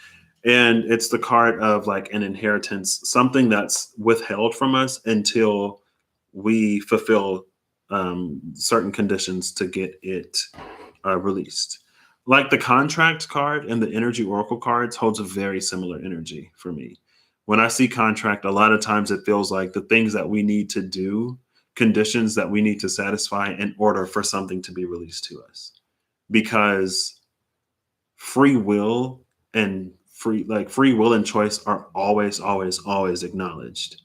And it's the card of like an inheritance, something that's withheld from us until we fulfill certain conditions to get it released. Like the contract card and the energy oracle cards holds a very similar energy for me. When I see contract, a lot of times it feels like the things that we need to do, conditions that we need to satisfy in order for something to be released to us. Because free will and free will and choice are always, always, always acknowledged.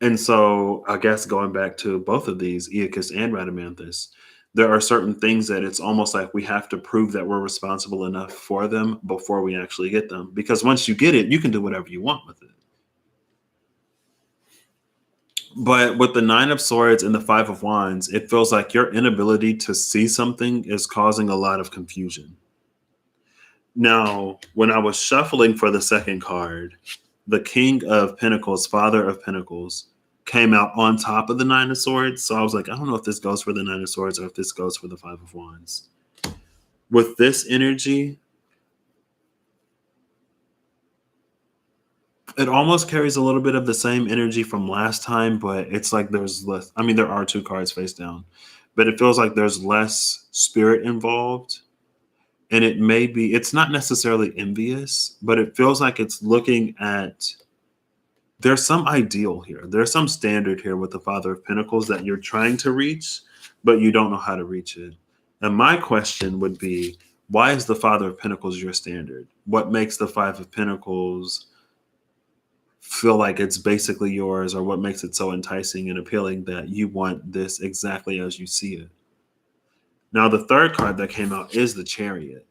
And so I guess going back to both of these, Aeacus and Rhadamanthus, there are certain things that it's almost like we have to prove that we're responsible enough for them before we actually get them. Because once you get it, you can do whatever you want with it. But with the Nine of Swords and the Five of Wands, it feels like your inability to see something is causing a lot of confusion. Now, when I was shuffling for the second card, the King of Pentacles, Father of Pentacles, came out on top of the Nine of Swords. So I was like, I don't know if this goes for the Nine of Swords or if this goes for the Five of Wands. With this energy, It almost carries a little bit of the same energy from last time, but it's like there's less. I mean, there are two cards face down, but it feels like there's less spirit involved. And it may be, it's not necessarily envious, but it feels like it's looking at, there's some ideal here. There's some standard here with the Father of Pentacles that you're trying to reach, but you don't know how to reach it. And my question would be, why is the Father of Pentacles your standard? What makes the Five of Pentacles feel like it's basically yours, or what makes it so enticing and appealing that you want this exactly as you see it? Now, the third card that came out is the Chariot.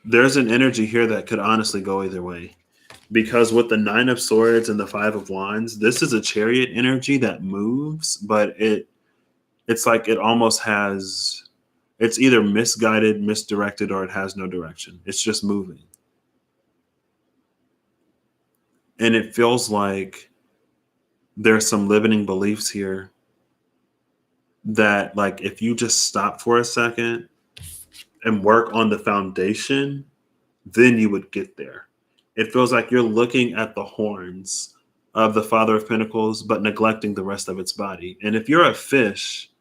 There's an energy here that could honestly go either way. Because with the Nine of Swords and the Five of Wands, this is a Chariot energy that moves, but it's like it almost has, it's either misguided, misdirected, or it has no direction. It's just moving. And it feels like there's some limiting beliefs here that, like, if you just stop for a second and work on the foundation, then you would get there. It feels like you're looking at the horns of the Father of Pentacles, but neglecting the rest of its body. And if you're a fish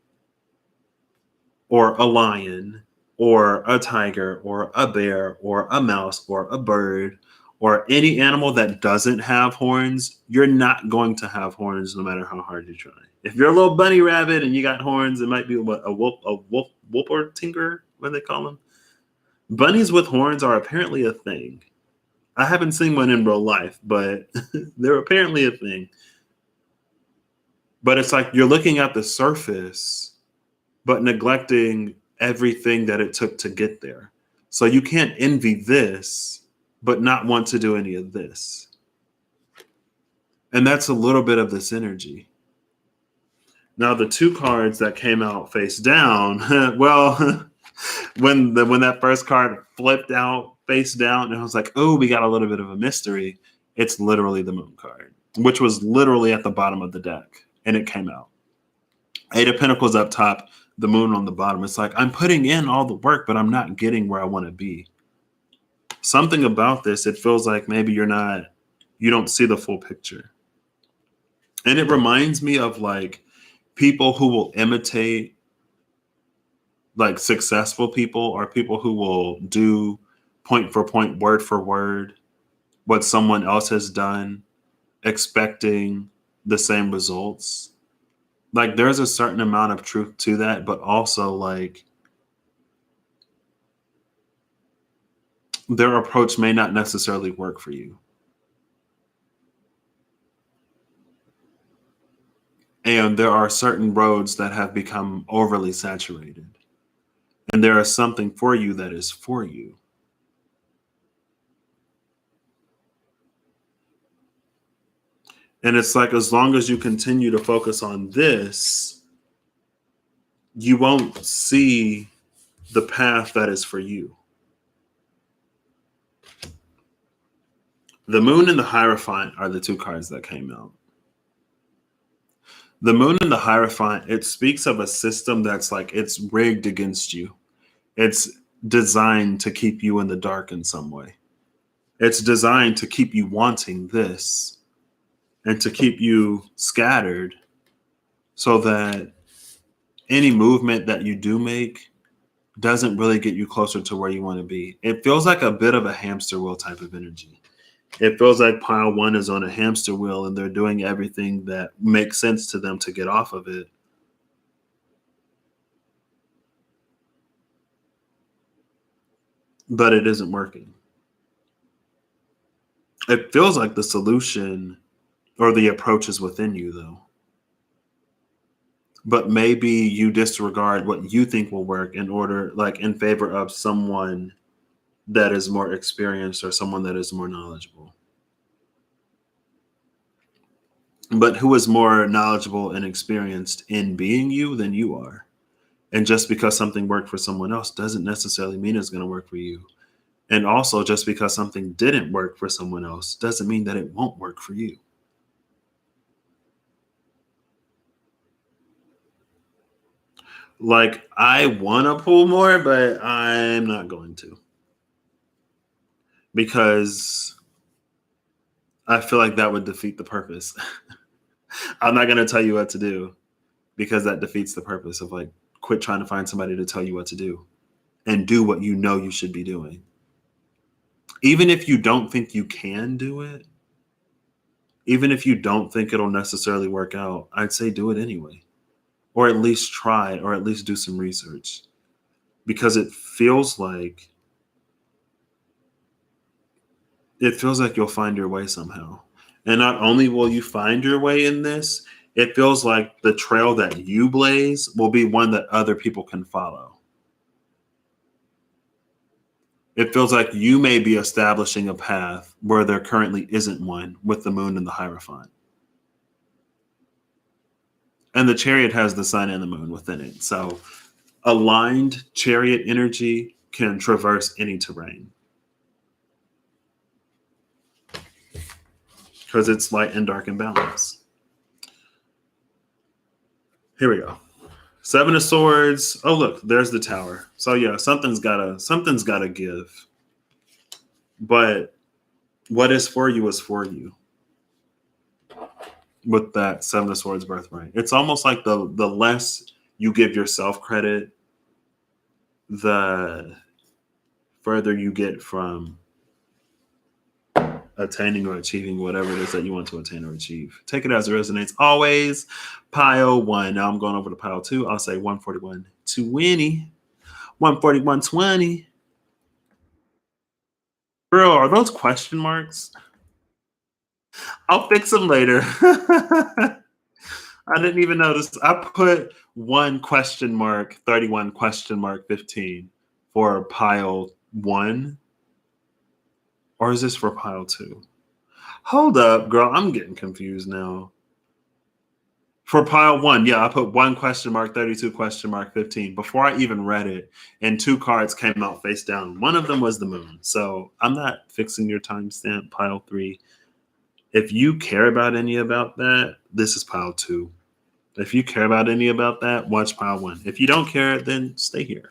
or a lion or a tiger or a bear or a mouse or a bird or any animal that doesn't have horns, you're not going to have horns no matter how hard you try. If you're a little bunny rabbit and you got horns, it might be what, a wolf or tinker, what do they call them? Bunnies with horns are apparently a thing. I haven't seen one in real life, but they're apparently a thing. But it's like you're looking at the surface, but neglecting everything that it took to get there. So you can't envy this, but not want to do any of this. And that's a little bit of this energy. Now, the two cards that came out face down, well, when that first card flipped out face down, and I was like, oh, we got a little bit of a mystery. It's literally the Moon card, which was literally at the bottom of the deck, and it came out. Eight of Pentacles up top, the Moon on the bottom. It's like, I'm putting in all the work, but I'm not getting where I want to be. Something about this, it feels like maybe you don't see the full picture. And it reminds me of like people who will imitate like successful people, or people who will do point for point, word for word, what someone else has done, expecting the same results. Like there's a certain amount of truth to that, but also like their approach may not necessarily work for you. And there are certain roads that have become overly saturated. And there is something for you that is for you. And it's like, as long as you continue to focus on this, you won't see the path that is for you. The Moon and the Hierophant are the two cards that came out. The Moon and the Hierophant, it speaks of a system that's like, it's rigged against you. It's designed to keep you in the dark in some way. It's designed to keep you wanting this and to keep you scattered, so that any movement that you do make doesn't really get you closer to where you want to be. It feels like a bit of a hamster wheel type of energy. It feels like pile one is on a hamster wheel and they're doing everything that makes sense to them to get off of it. But it isn't working. It feels like the solution or the approach is within you, though. But maybe you disregard what you think will work in order, like in favor of someone that is more experienced or someone that is more knowledgeable. But who is more knowledgeable and experienced in being you than you are? And just because something worked for someone else doesn't necessarily mean it's going to work for you. And also, just because something didn't work for someone else doesn't mean that it won't work for you. Like, I want to pull more, but I'm not going to. because I feel like that would defeat the purpose. I'm not going to tell you what to do because that defeats the purpose of like, quit trying to find somebody to tell you what to do and do what you know you should be doing. Even if you don't think you can do it, even if you don't think it'll necessarily work out, I'd say do it anyway. Or at least try, or at least do some research. Because it feels like you'll find your way somehow. And not only will you find your way in this, it feels like the trail that you blaze will be one that other people can follow. It feels like you may be establishing a path where there currently isn't one with the moon and the Hierophant. And the chariot has the sun and the moon within it. So aligned chariot energy can traverse any terrain. Because it's light and dark and balance. Here we go. 7 of Swords. Oh, look, there's the Tower. So yeah, something's gotta give. But what is for you is for you. With that 7 of Swords birthright, it's almost like the less you give yourself credit, the further you get from attaining or achieving whatever it is that you want to attain or achieve. Take it as it resonates. Always. Pile 1. Now I'm going over to pile 2. I'll say 141 20. 141 20. Girl, are those question marks? I'll fix them later. I didn't even notice. I put 1 question mark 31 question mark 15 for pile 1. Or is this for pile 2? Hold up, girl. I'm getting confused now. For pile 1, yeah, I put 1 question mark 32 question mark 15 before I even read it, and 2 cards came out face down. One of them was the moon. So I'm not fixing your timestamp, pile 3. If you care about any about that, this is pile 2. If you care about any about that, watch pile 1. If you don't care, then stay here.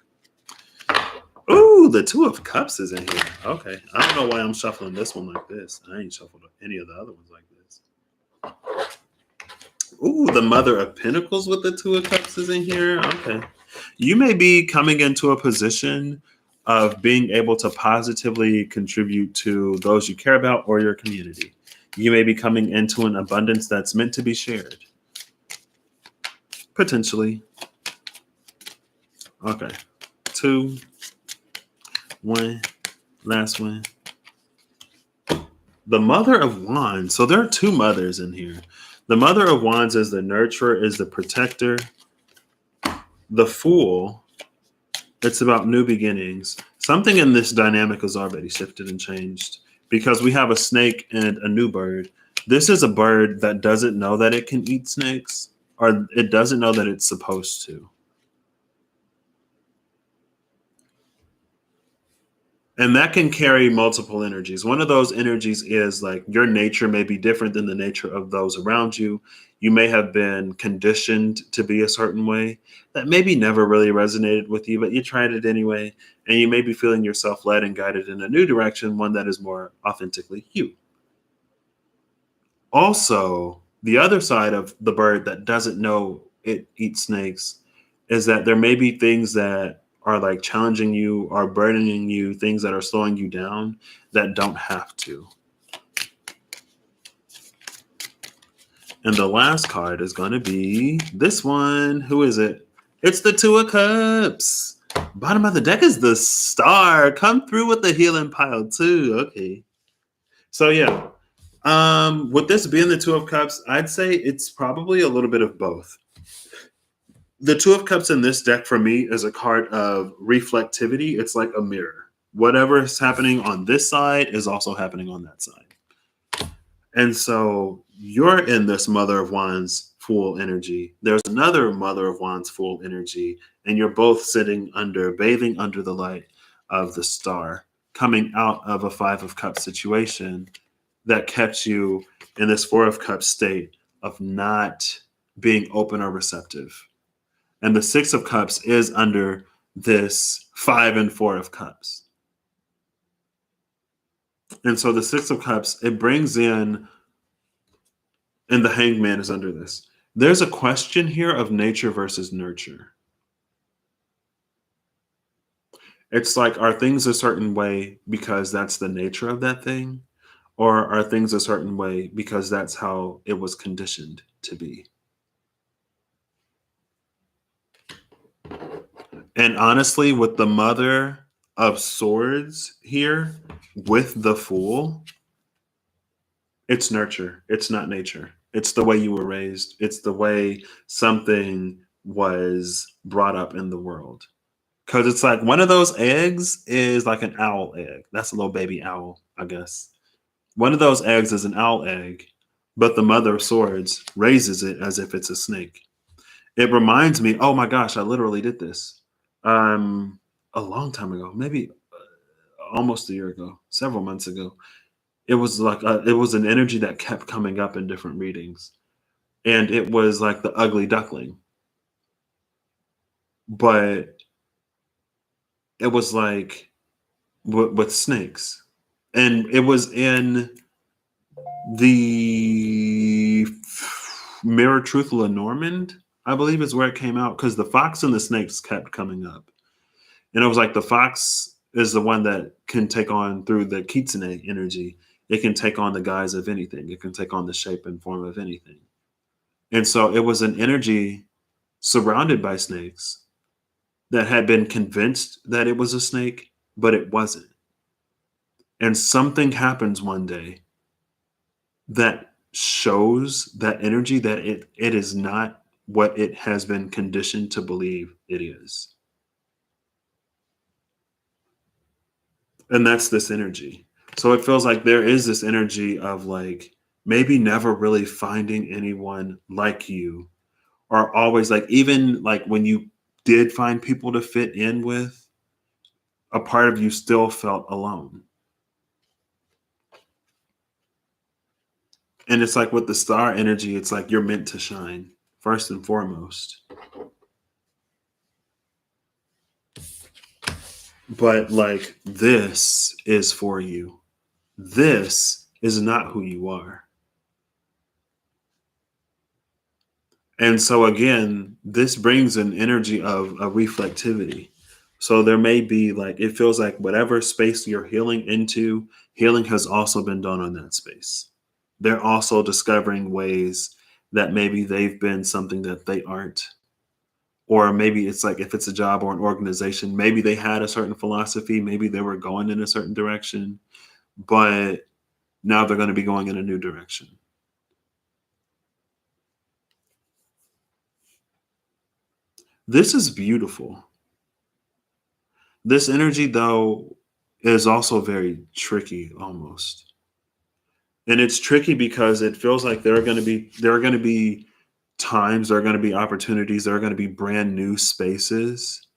Ooh, the 2 of Cups is in here. Okay. I don't know why I'm shuffling this one like this. I ain't shuffled any of the other ones like this. Ooh, the Mother of Pentacles with the 2 of Cups is in here. Okay. You may be coming into a position of being able to positively contribute to those you care about or your community. You may be coming into an abundance that's meant to be shared. Potentially. Okay. 2. 1. Last one. The Mother of Wands. So there are 2 mothers in here. The Mother of Wands is the nurturer, is the protector. The Fool, it's about new beginnings. Something in this dynamic has already shifted and changed because we have a snake and a new bird. This is a bird that doesn't know that it can eat snakes, or it doesn't know that it's supposed to. And that can carry multiple energies. One of those energies is like your nature may be different than the nature of those around you. You may have been conditioned to be a certain way that maybe never really resonated with you, but you tried it anyway. And you may be feeling yourself led and guided in a new direction, one that is more authentically you. Also, the other side of the bird that doesn't know it eats snakes is that there may be things that are like challenging you or burdening you, things that are slowing you down that don't have to. And the last card is going to be this one. Who is it? It's the 2 of Cups. Bottom of the deck is the Star. Come through with the healing pile too. Okay. So yeah. With this being the 2 of Cups, I'd say it's probably a little bit of both. The 2 of Cups in this deck for me is a card of reflectivity. It's like a mirror. Whatever is happening on this side is also happening on that side. And so you're in this Mother of Wands Fool energy. There's another Mother of Wands Fool energy, and you're both bathing under the light of the Star, coming out of a 5 of Cups situation that kept you in this 4 of Cups state of not being open or receptive. And the 6 of Cups is under this 5 and 4 of Cups. And so the Six of Cups, it brings in, and the Hanged Man is under this. There's a question here of nature versus nurture. It's like, are things a certain way because that's the nature of that thing? Or are things a certain way because that's how it was conditioned to be? And honestly, with the Mother of Swords here, with the Fool, it's nurture. It's not nature. It's the way you were raised. It's the way something was brought up in the world. Because it's like one of those eggs is like an owl egg. That's a little baby owl, I guess. One of those eggs is an owl egg, but the Mother of Swords raises it as if it's a snake. It reminds me, oh my gosh, I literally did this a long time ago, maybe almost a year ago, several months ago. It was like it was an energy that kept coming up in different readings, and it was like the ugly duckling, but it was like with snakes, and it was in the Mirror Truth Lenormand, I believe is where it came out, because the fox and the snakes kept coming up. And it was like the fox is the one that can take on, through the kitsune energy, it can take on the guise of anything. It can take on the shape and form of anything. And so it was an energy surrounded by snakes that had been convinced that it was a snake, but it wasn't. And something happens one day that shows that energy that it is not what it has been conditioned to believe it is. And that's this energy. So it feels like there is this energy of like maybe never really finding anyone like you, or always like, even like when you did find people to fit in with, a part of you still felt alone. And it's like with the star energy, it's like you're meant to shine first and foremost. But like, this is for you. This is not who you are. And so again, this brings an energy of a reflectivity. So there may be like, it feels like whatever space you're healing into, healing has also been done on that space. They're also discovering ways that maybe they've been something that they aren't. Or maybe it's like, if it's a job or an organization, maybe they had a certain philosophy, maybe they were going in a certain direction, but now they're going to be going in a new direction. This is beautiful. This energy, though, is also very tricky almost. And it's tricky because it feels like there are going to be times, there are going to be opportunities, there are going to be brand new spaces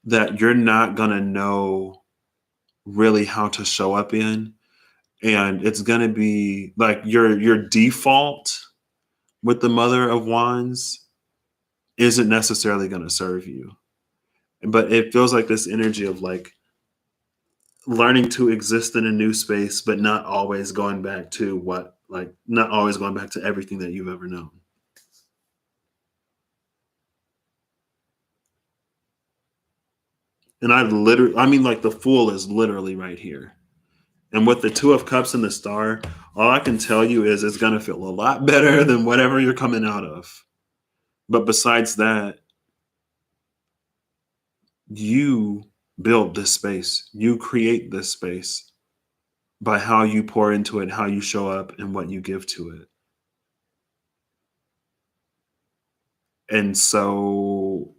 that you're not going to know really how to show up in. And it's going to be like your default with the Mother of Wands isn't necessarily going to serve you. But it feels like this energy of like learning to exist in a new space, but not always going back to not always going back to everything that you've ever known. And I mean, like the Fool is literally right here. And with the Two of Cups and the Star, all I can tell you is it's going to feel a lot better than whatever you're coming out of. But besides that, you build this space, you create this space by how you pour into it, how you show up, and what you give to it. And so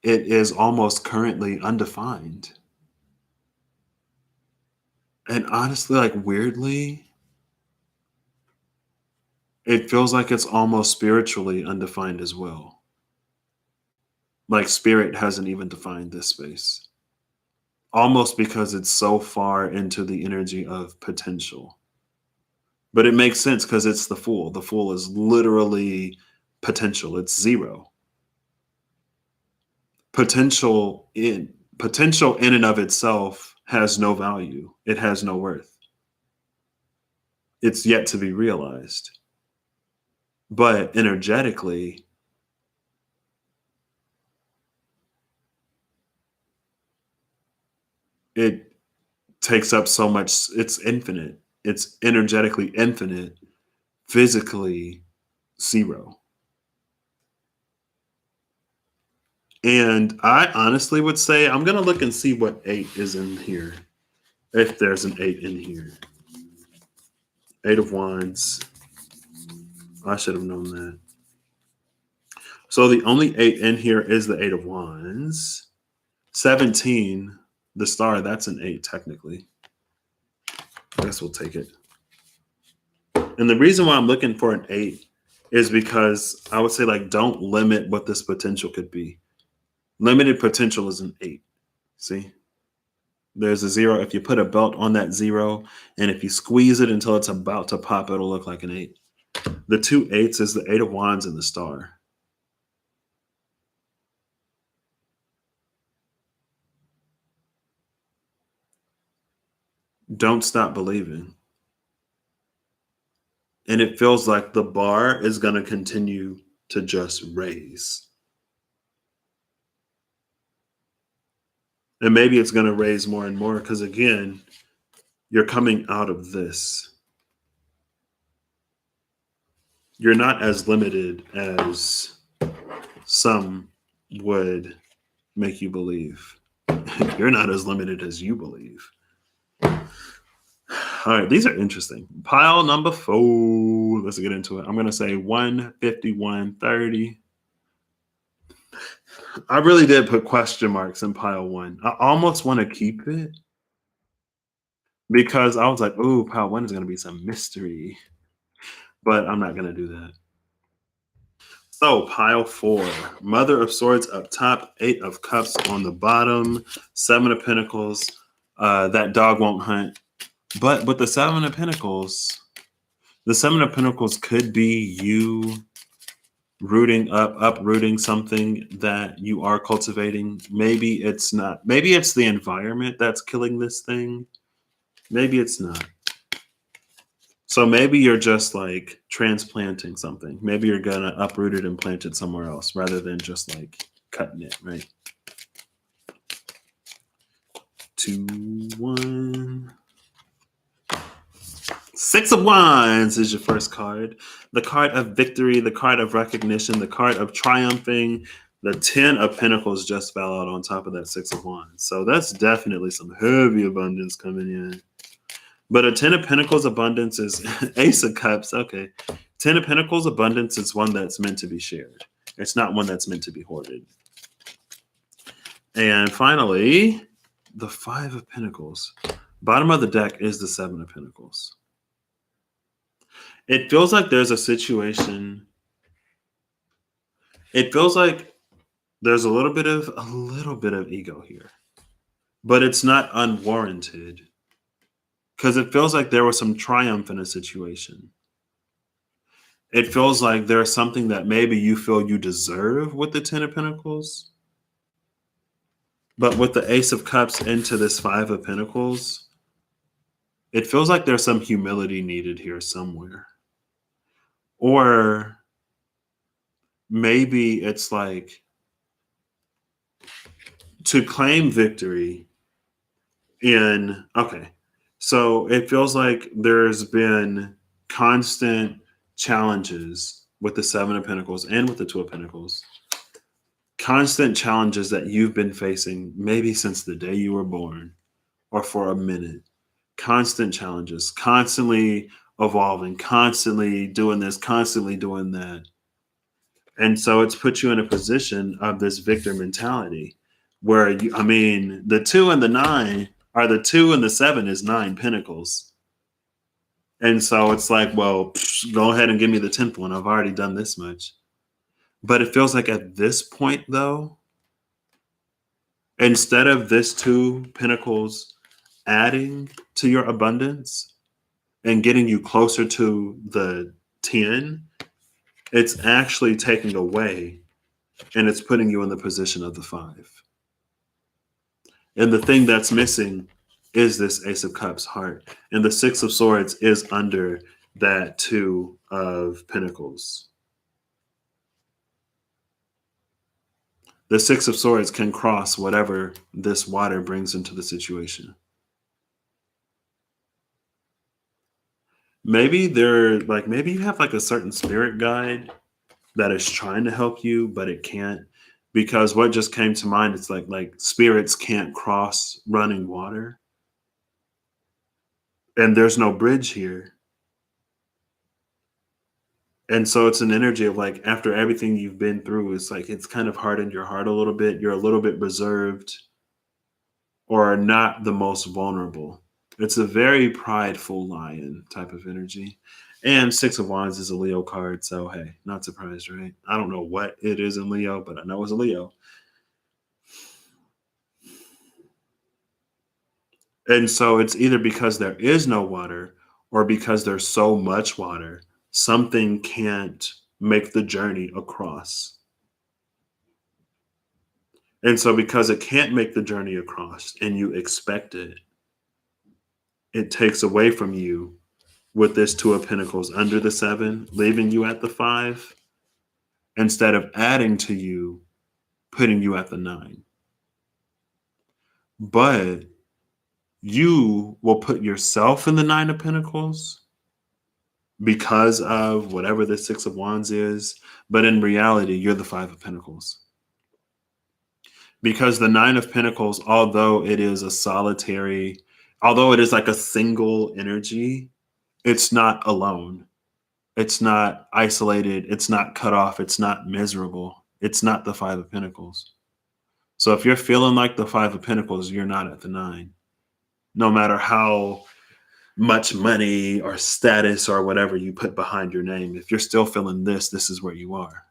it is almost currently undefined. And honestly, like weirdly, it feels like it's almost spiritually undefined as well. Like spirit hasn't even defined this space. Almost because it's so far into the energy of potential. But it makes sense because it's the Fool. The Fool is literally potential. It's zero. Potential in and of itself has no value. It has no worth. It's yet to be realized. But energetically, it takes up so much. It's infinite. It's energetically infinite, physically zero. And I honestly would say I'm going to look and see what 8 is in here. If there's an 8 in here. 8 of Wands. I should have known that. So the only 8 in here is the 8 of Wands. 17, the star, that's an 8 technically. I guess we'll take it. And the reason why I'm looking for an 8 is because I would say, like, don't limit what this potential could be. Limited potential is an 8. See? There's a 0. If you put a belt on that 0, and if you squeeze it until it's about to pop, it'll look like an 8. The 2 8s is the 8 of Wands and the star. Don't stop believing. And it feels like the bar is going to continue to just raise. And maybe it's going to raise more and more because, again, you're coming out of this. You're not as limited as some would make you believe. You're not as limited as you believe. All right, these are interesting. Pile number 4. Let's get into it. I'm going to say 151.30. I really did put question marks in pile 1. I almost want to keep it because I was like, "Ooh, pile 1 is going to be some mystery," but I'm not going to do that. So pile 4, Mother of Swords up top, 8 of Cups on the bottom, 7 of Pentacles. That dog won't hunt. But with the 7 of Pentacles, the 7 of Pentacles could be you uprooting something that you are cultivating. Maybe it's not. Maybe it's the environment that's killing this thing. Maybe it's not. So maybe you're just like transplanting something. Maybe you're going to uproot it and plant it somewhere else rather than just like cutting it, right? 2, 1. 6 of Wands is your first card. The card of victory, the card of recognition, the card of triumphing. The 10 of Pentacles just fell out on top of that 6 of Wands. So that's definitely some heavy abundance coming in. But a 10 of Pentacles abundance is Ace of Cups. Okay. 10 of Pentacles abundance is one that's meant to be shared. It's not one that's meant to be hoarded. And finally, the 5 of Pentacles. Bottom of the deck is the 7 of Pentacles. It feels like there's a situation. It feels like there's a little bit of ego here. But it's not unwarranted. Because it feels like there was some triumph in a situation. It feels like there's something that maybe you feel you deserve with the 10 of Pentacles. But with the Ace of Cups into this 5 of Pentacles, it feels like there's some humility needed here somewhere. Or maybe it's like to claim victory in, okay, so it feels like there's been constant challenges with the 7 of Pentacles and with the 2 of Pentacles. Constant challenges that you've been facing maybe since the day you were born or for a minute. Constant challenges, constantly evolving, constantly doing this, constantly doing that. And so it's put you in a position of this victor mentality where, the 2 and the 9 are the 2 and the 7 is 9 Pentacles. And so it's like, well, go ahead and give me the 10th one. I've already done this much. But it feels like at this point, though, instead of this 2 Pentacles adding to your abundance and getting you closer to the 10, it's actually taking away and it's putting you in the position of the 5. And the thing that's missing is this Ace of Cups heart. And the Six of Swords is under that Two of Pentacles. The Six of Swords can cross whatever this water brings into the situation. Maybe maybe you have like a certain spirit guide that is trying to help you, but it can't. Because what just came to mind, it's like spirits can't cross running water. And there's no bridge here. And so it's an energy of like, after everything you've been through, it's like it's kind of hardened your heart a little bit. You're a little bit reserved or not the most vulnerable. It's a very prideful lion type of energy. And Six of Wands is a Leo card. So, hey, not surprised, right? I don't know what it is in Leo, but I know it's a Leo. And so it's either because there is no water or because there's so much water, something can't make the journey across. And so because it can't make the journey across and you expect it, it takes away from you with this Two of Pentacles under the 7, leaving you at the 5, instead of adding to you, putting you at the 9. But you will put yourself in the 9 of Pentacles because of whatever the Six of Wands is. But in reality, you're the 5 of Pentacles. Because the 9 of Pentacles, although it is although it is like a single energy, it's not alone. It's not isolated. It's not cut off. It's not miserable. It's not the 5 of Pentacles. So if you're feeling like the 5 of Pentacles, you're not at the 9. No matter how much money or status or whatever you put behind your name, if you're still feeling this is where you are.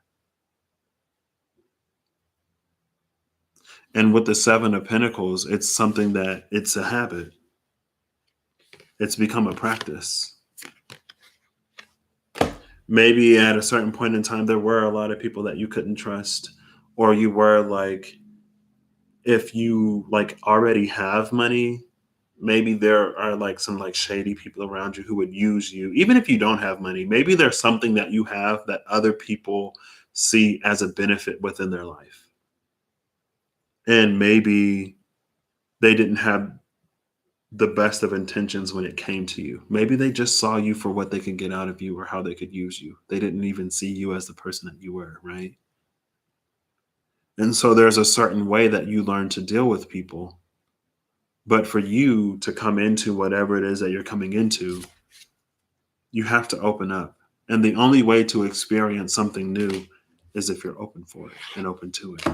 And with the 7 of Pentacles, it's something that it's a habit. It's become a practice. Maybe at a certain point in time, there were a lot of people that you couldn't trust, or you were like, if you like already have money, maybe there are like some like shady people around you who would use you. Even if you don't have money, maybe there's something that you have that other people see as a benefit within their life. And maybe they didn't have the best of intentions when it came to you. Maybe they just saw you for what they could get out of you or how they could use you. They didn't even see you as the person that you were, right? And so there's a certain way that you learn to deal with people. But for you to come into whatever it is that you're coming into, you have to open up. And the only way to experience something new is if you're open for it and open to it.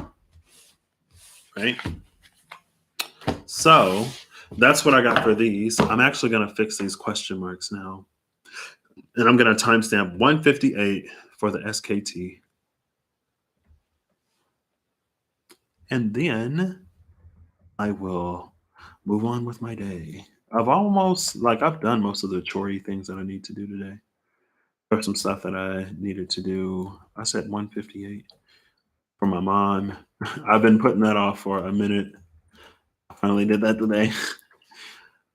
Right? So that's what I got for these. I'm actually going to fix these question marks now. And I'm going to timestamp 158 for the SKT. And then I will move on with my day. I've done most of the chorey things that I need to do today. There's some stuff that I needed to do. I said 158 for my mom. I've been putting that off for a minute. I finally did that today.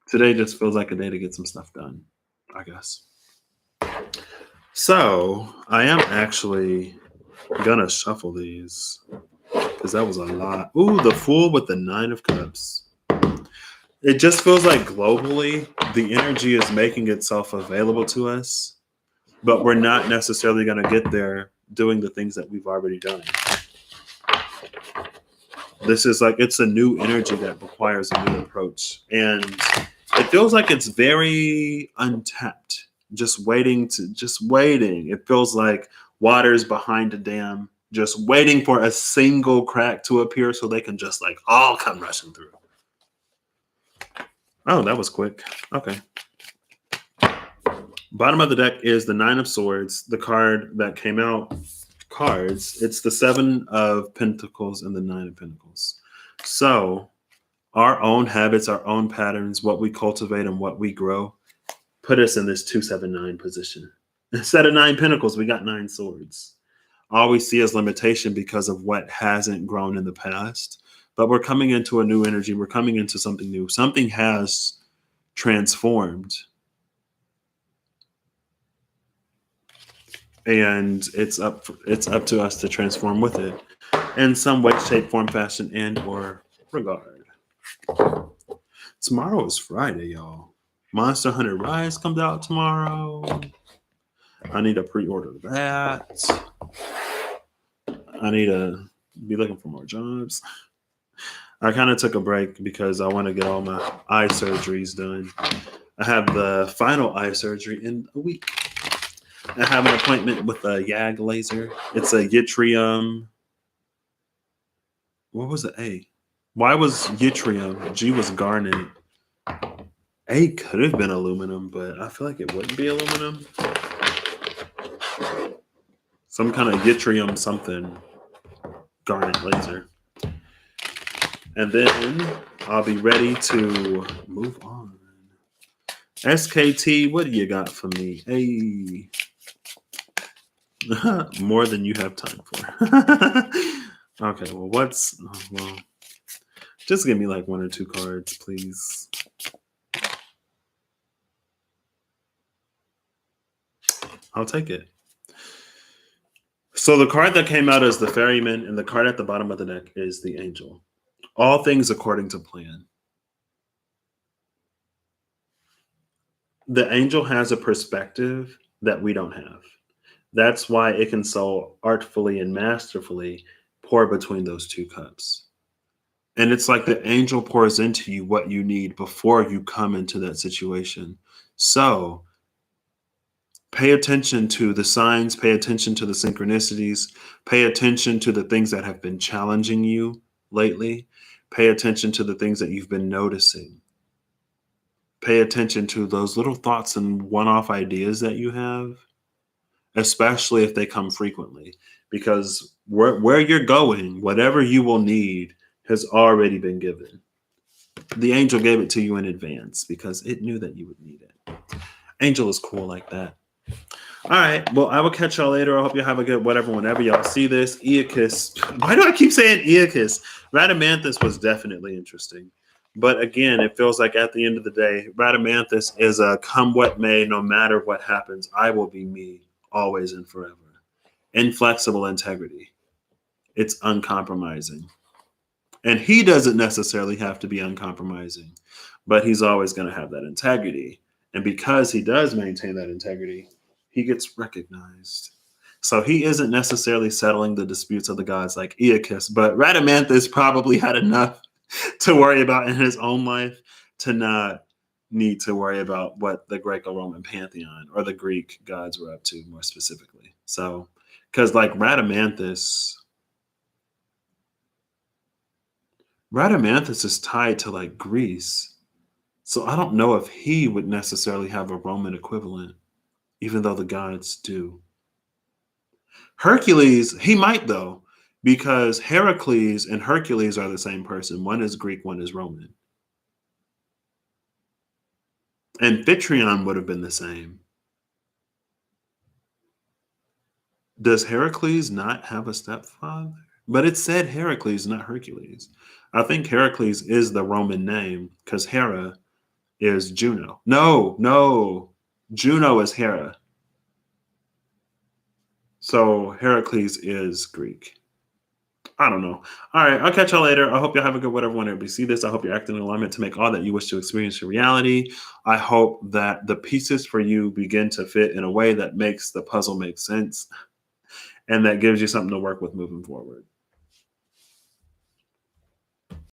Today just feels like a day to get some stuff done, I guess. So I am actually gonna shuffle these because that was a lot. Ooh, the Fool with the 9 of Cups. It just feels like globally the energy is making itself available to us, but we're not necessarily going to get there doing the things that we've already done. This is like, it's a new energy that requires a new approach. And it feels like it's very untapped, just waiting. It feels like water's behind a dam, just waiting for a single crack to appear so they can just like all come rushing through. Oh, that was quick. Okay. Bottom of the deck is the 9 of Swords, the card that came out. Cards. It's the 7 of Pentacles and the 9 of Pentacles. So our own habits, our own patterns, what we cultivate and what we grow, put us in this 2-7-9 position. Instead of 9 Pentacles, we got 9 Swords. All we see is limitation because of what hasn't grown in the past. but we're coming into a new energy. We're coming into something new. Something has transformed. And it's up to us to transform with it in some way, shape, form, fashion, and or regard. Tomorrow is Friday, y'all. Monster Hunter Rise comes out tomorrow. I need to pre-order that. I need to be looking for more jobs. I kind of took a break because I want to get all my eye surgeries done. I have the final eye surgery in a week. I have an appointment with a YAG laser. It's a yttrium. What was the A? Y was yttrium. G was garnet. A could have been aluminum, but I feel like it wouldn't be aluminum. Some kind of yttrium something. Garnet laser. And then I'll be ready to move on. SKT, what do you got for me? Hey. More than you have time for. Okay, well, just give me like 1 or 2 cards, please. I'll take it. So the card that came out is the Ferryman, and the card at the bottom of the deck is the Angel. All things according to plan. The Angel has a perspective that we don't have. That's why it can so artfully and masterfully pour between those 2 cups. And it's like the Angel pours into you what you need before you come into that situation. So pay attention to the signs, pay attention to the synchronicities, pay attention to the things that have been challenging you lately. Pay attention to the things that you've been noticing. Pay attention to those little thoughts and one-off ideas that you have, especially if they come frequently, because where you're going, whatever you will need has already been given. The Angel gave it to you in advance because it knew that you would need it. Angel is cool like that. All right. Well, I will catch y'all later. I hope you have a good whatever whenever y'all see this. Aeacus. Why do I keep saying Aeacus? Rhadamanthus was definitely interesting. But again, it feels like at the end of the day, Rhadamanthus is a come what may, no matter what happens, I will be me, always and forever. Inflexible integrity. It's uncompromising. And he doesn't necessarily have to be uncompromising, but he's always going to have that integrity. And because he does maintain that integrity, he gets recognized. So he isn't necessarily settling the disputes of the gods like Aeacus, but Rhadamanthus probably had enough to worry about in his own life to not need to worry about what the Greco-Roman pantheon or the Greek gods were up to more specifically. So, because like Rhadamanthus is tied to like Greece. So I don't know if he would necessarily have a Roman equivalent, even though the gods do. Hercules, he might though, because Heracles and Hercules are the same person. One is Greek, one is Roman. Amphitryon would have been the same. Does Heracles not have a stepfather? But it said Heracles, not Hercules. I think Heracles is the Roman name because Hera is Juno. No. Juno is Hera. So Heracles is Greek. I don't know. All right, I'll catch y'all later. I hope y'all have a good whatever whenever you see this. I hope you're acting in alignment to make all that you wish to experience your reality. I hope that the pieces for you begin to fit in a way that makes the puzzle make sense and that gives you something to work with moving forward.